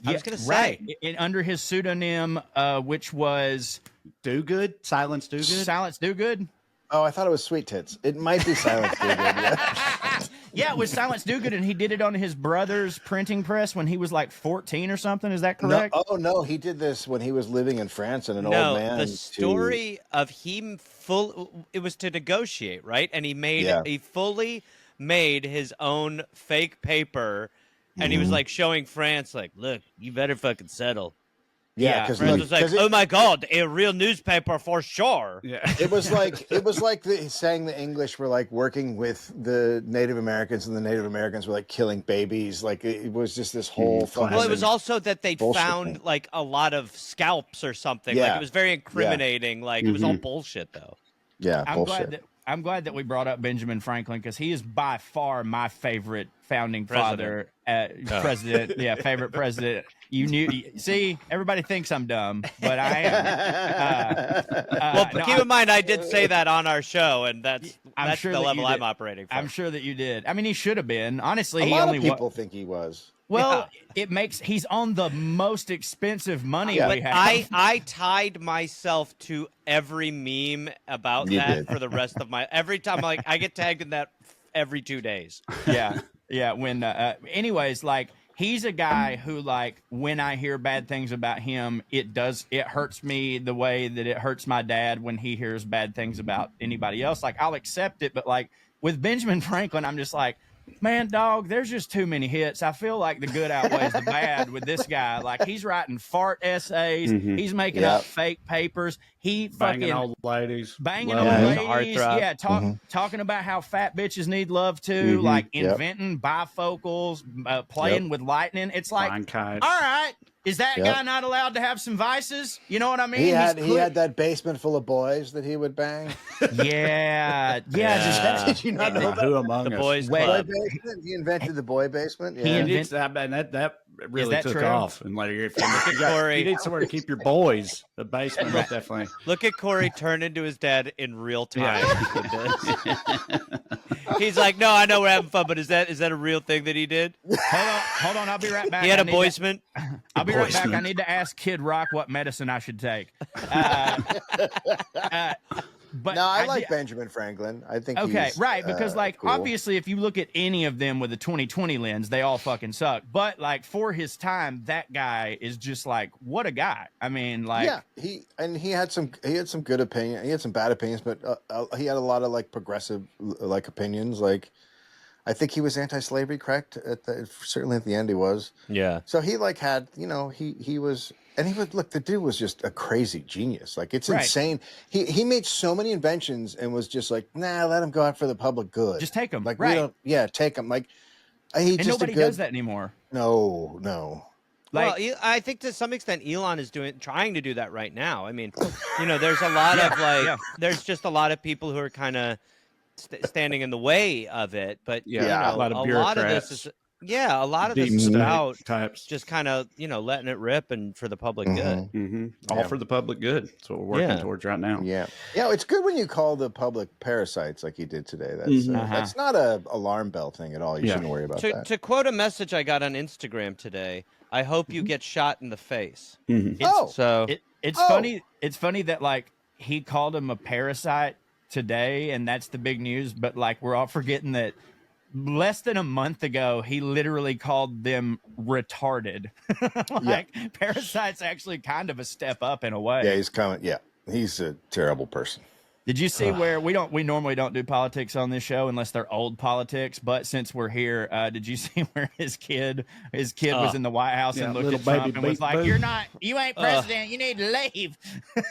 I was going to say. Under his pseudonym, which was... Do-Good? Silence Do-Good? Silence Do-Good? Oh, I thought it was Sweet Tits. It might be Silence Do-Good. Yeah. it was Silence Dogood, and he did it on his brother's printing press when he was like 14 or something. Is that correct? No, he did this when he was living in France and an old man. The story of him it was to negotiate, right? And he fully made his own fake paper, and he was like showing France, like, look, you better fucking settle. Yeah, because France was like, oh my God, a real newspaper for sure. Yeah, it was like saying the English were like working with the Native Americans, and the Native Americans were like killing babies. Like it was just this whole. Well, it was also that they found like a lot of scalps or something. Yeah. Like it was very incriminating. Like it was all bullshit, though. Yeah, I'm glad that we brought up Benjamin Franklin, because he is by far my favorite founding father, president. Yeah, favorite president. See, everybody thinks I'm dumb, but I am. Keep in mind, I did say that on our show, and that's sure the that level I'm operating from. I'm sure that you did. I mean, he should have been. Honestly, a lot of people think he was. Well, he's on the most expensive money we have. I tied myself to every meme about that for the rest of every time I get tagged in that every 2 days. Yeah. When, anyways, like, he's a guy who, like, when I hear bad things about him, it hurts me the way that it hurts my dad when he hears bad things about anybody else. Like, I'll accept it, but like with Benjamin Franklin, I'm just like, man, dog, there's just too many hits. I feel like the good outweighs the bad with this guy. Like, he's writing fart essays. He's making up fake papers. He banging old ladies. Yeah, talking about how fat bitches need love too. Like, inventing bifocals, playing with lightning. It's like, all right, is that guy not allowed to have some vices? You know what I mean? He had that basement full of boys that he would bang. Yeah. Did you not know Who among us? Boys Club. He invented the boy basement. Yeah. That really took off. And later, you need somewhere to keep your boys. The basement was definitely. Look at Corey turn into his dad in real time. Yeah. He's like, no, I know we're having fun, but is that a real thing that he did? Hold on, I'll be right back. He had a basement. I'll be right back. I need to ask Kid Rock what medicine I should take. But I like Benjamin Franklin. I think he's, because like cool. Obviously if you look at any of them with a 2020 lens, they all fucking suck. But like for his time, that guy is just like, what a guy. I mean, like he had some good opinion. He had some bad opinions, but he had a lot of like progressive like opinions. Like I think he was anti-slavery, correct? Certainly at the end he was. Yeah. So he like had, he was. And the dude was just a crazy genius. Like, it's insane. He made so many inventions and was just like, nah, let him go out for the public good. Just take them. Like, take them. Like, nobody does that anymore. No. Like, well, I think to some extent Elon is trying to do that right now. I mean, there's a lot of there's just a lot of people who are kind of standing in the way of it. But a lot of this is. Yeah, a lot of this is about just kind of, letting it rip and for the public good. Mm-hmm. All for the public good. That's what we're working towards right now. Yeah. Yeah, it's good when you call the public parasites like you did today. That's not a alarm bell thing at all. You shouldn't worry about that. To quote a message I got on Instagram today, I hope you get shot in the face. It's funny. It's funny that like he called him a parasite today, and that's the big news. But like we're all forgetting that less than a month ago, he literally called them retarded. Parasite's actually kind of a step up in a way. Yeah, he's coming. Yeah, he's a terrible person. Did you see where we normally don't do politics on this show unless they're old politics? But since we're here, did you see where his kid was in the White House and looked at Trump and was like, "You ain't president. You need to leave."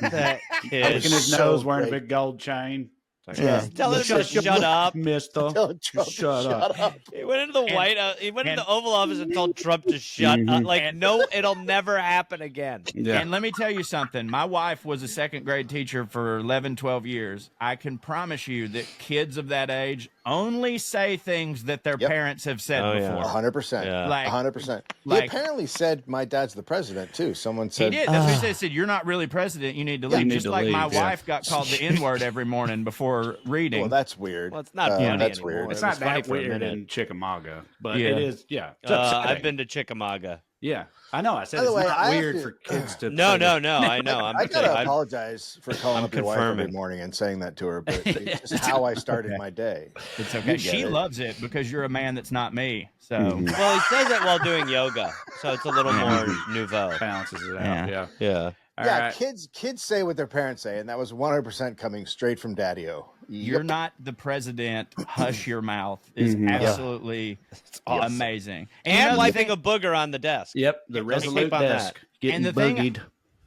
That kid, looking his nose, wearing a big gold chain. Tell him to shut up, mister. Shut up. He went into the White House. He went into the Oval Office and told Trump to shut up. Like, no, it'll never happen again. Yeah. And let me tell you something. My wife was a second grade teacher for 11, 12 years. I can promise you that kids of that age only say things that their parents have said before. 100%. Like 100%. He apparently said, "My dad's the president," too. Someone said he did. That's what he said. "You're not really president. You need to leave." Just like my wife got called the N-word every morning before reading. Well, that's weird. Well, it's not funny that's anymore. weird. It's not that weird in Chickamauga, but it is. Yeah, I've been to Chickamauga. Yeah, I know. I said By the it's way, not weird for kids to. No. say I know. I gotta apologize for calling I'm up your wife every confirming. morning and saying that to her, but it's just how I started my day. It's okay. She loves it because you're a man that's not me. So Well, he says it while doing yoga, so it's a little more nouveau. balances it out. Yeah. All Yeah, right. kids say what their parents say, and that was 100% coming straight from Daddy-O. You're not the president. Hush your mouth is absolutely amazing. And wiping a booger on the desk. Yep, the resolute on desk. Getting And the boogied. thing,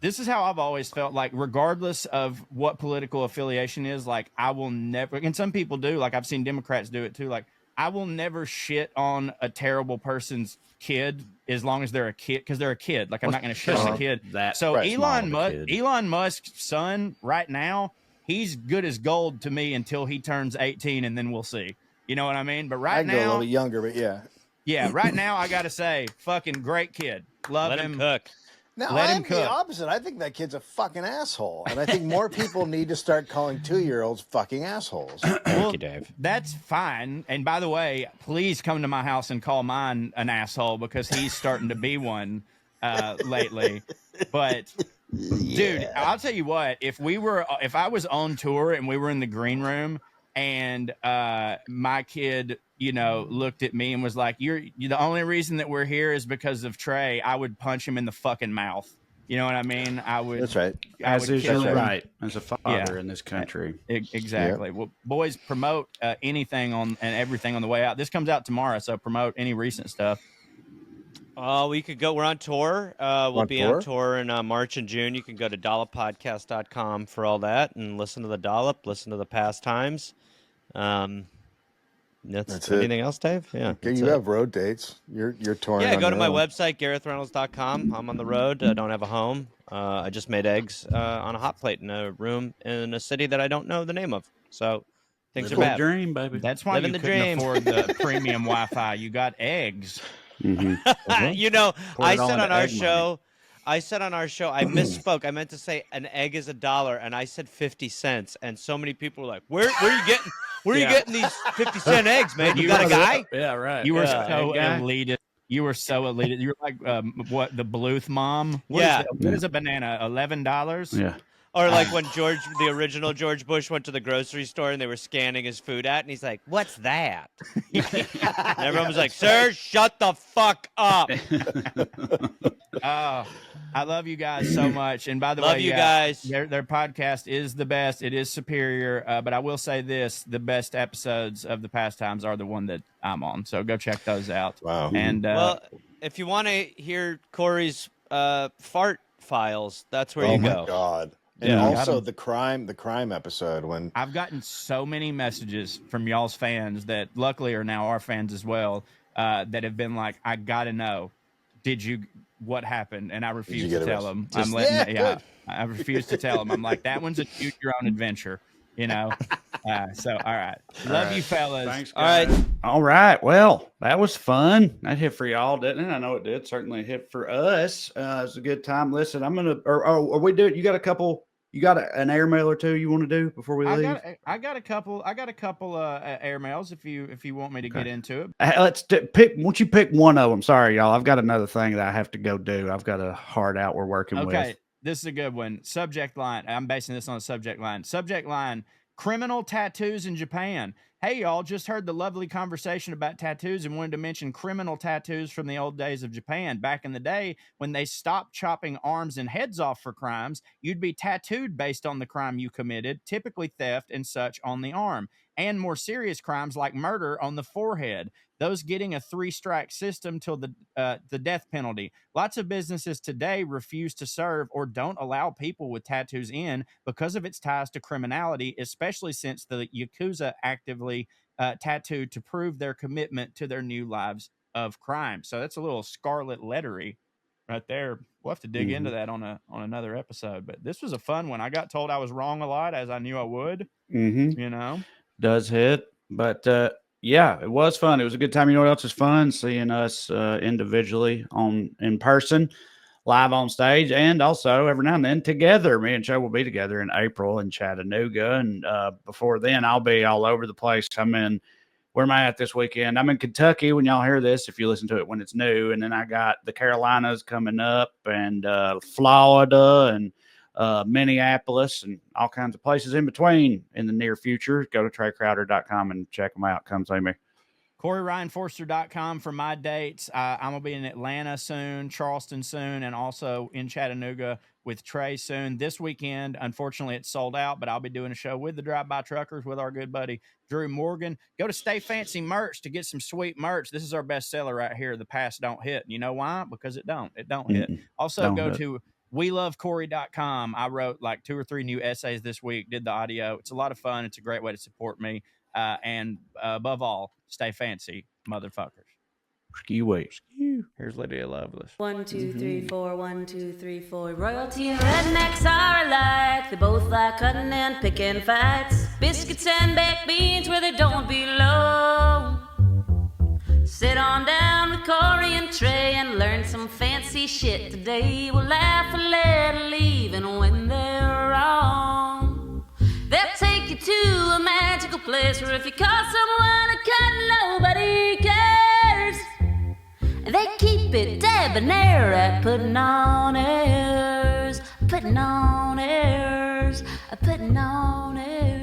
this is how I've always felt, like, regardless of what political affiliation is, like, I will never, and some people do, like, I've seen Democrats do it too, like, I will never shit on a terrible person's kid as long as they're a kid, because they're a kid. Like, I'm not going to shit on a kid. So Elon Musk's son right now, he's good as gold to me until he turns 18, and then we'll see. You know what I mean? But right now, I go a little bit younger, but yeah, right now I got to say, fucking great kid. Love Let him cook. Now, Let him I'm cook. the opposite. I think that kid's a fucking asshole. And I think more people need to start calling 2-year-olds fucking assholes. Thank you, Dave. That's fine. And by the way, please come to my house and call mine an asshole, because he's starting to be one lately. But dude, I'll tell you what, if I was on tour and we were in the green room and my kid, looked at me and was like, you're the only reason that we're here is because of Trae, I would punch him in the fucking mouth. You know what I mean? I would. That's right. As is your him. right as a father in this country. Exactly. Yep. Well, boys, promote anything and everything on the way out. This comes out tomorrow, so promote any recent stuff. We could go. We're on tour. We'll be on tour in March and June. You can go to dolloppodcast.com for all that and listen to the Dollop, listen to the past times. That's anything else, Dave? Yeah. You have road dates. You're touring. Yeah, go to my website, GarethReynolds.com. I'm on the road. I don't have a home. I just made eggs on a hot plate in a room in a city that I don't know the name of. So things are bad. Dream, baby. That's why you couldn't afford the premium Wi-Fi. You got eggs. I said on our show, I misspoke. I meant to say an egg is $1, and I said 50 cents. And so many people were like, "Where are you getting these 50-cent eggs, man? You got a guy?" Yeah, right. You were so elitist. You were so elitist. You were like what, the Bluth mom? What is a banana? $11? Yeah. Or like when the original George Bush went to the grocery store and they were scanning his food and he's like, "What's that?" And everyone was like, "Sir, shut the fuck up." I love you guys so much. And by the way, love you guys. Their podcast is the best. It is superior. But I will say this: the best episodes of the Pastimes are the one that I'm on. So go check those out. Wow. And well, if you want to hear Corey's fart files, that's where you go. Oh my God. And also the crime episode when I've gotten so many messages from y'all's fans that luckily are now our fans as well, that have been like, "I gotta know, what happened?" And I refuse to tell them. I refuse to tell them. I'm like, that one's a choose your own adventure, So all right, love you fellas. Thanks, guys. All right. Well, that was fun. That hit for y'all, didn't it? I know it did. Certainly hit for us. It was a good time. Listen, I'm gonna. Are we doing? You got a couple. You got an airmail or two you want to do before we leave? I got a couple airmails if you want me to get into it. Let's pick. Won't you pick one of them? Sorry, y'all. I've got another thing that I have to go do. I've got a hard out we're working with. Okay, this is a good one. Subject line. I'm basing this on a subject line. Subject line: criminal tattoos in Japan. Hey, y'all, just heard the lovely conversation about tattoos and wanted to mention criminal tattoos from the old days of Japan. Back in the day, when they stopped chopping arms and heads off for crimes, you'd be tattooed based on the crime you committed, typically theft and such on the arm, and more serious crimes like murder on the forehead. Those getting a 3-strike system till the death penalty. Lots of businesses today refuse to serve or don't allow people with tattoos in because of its ties to criminality, especially since the Yakuza actively tattooed to prove their commitment to their new lives of crime. So that's a little scarlet lettery right there. We'll have to dig into that on another episode. But this was a fun one. I got told I was wrong a lot, as I knew I would. Does hit, but yeah, it was fun. It was a good time. You know what else is fun? Seeing us individually in person, live on stage, and also every now and then together. Me and Cho will be together in April in Chattanooga, and before then, I'll be all over the place. I'm in where am I at this weekend? I'm in Kentucky when y'all hear this, if you listen to it when it's new. And then I got the Carolinas coming up and Florida and Minneapolis and all kinds of places in between in the near future. Go to TraeCrowder.com and check them out. Come see me. CoreyRyanForster.com for my dates. I'm going to be in Atlanta soon, Charleston soon, and also in Chattanooga with Trae soon. This weekend, unfortunately, it's sold out, but I'll be doing a show with the Drive-By Truckers with our good buddy Drew Morgan. Go to Stay Fancy Merch to get some sweet merch. This is our best seller right here. The Past Don't Hit. You know why? Because it don't. It don't hit. Also, go to WeLoveCorey.com. I wrote like 2 or 3 new essays this week, did the audio. It's a lot of fun. It's a great way to support me. And above all, stay fancy, motherfuckers. Here's Lydia Lovelace. 1, 2, 3, 4, 1, 2, 3, 4. Royalty and rednecks are alike. They both like cutting and picking fights. Biscuits and baked beans where they don't belong. Sit on down with Corey and Trae and learn some fancy shit today. We'll laugh a little even when they're wrong. They'll take you to a magical place where if you call someone a cunt, nobody cares. They keep it debonair at putting on airs, putting on airs, putting on airs.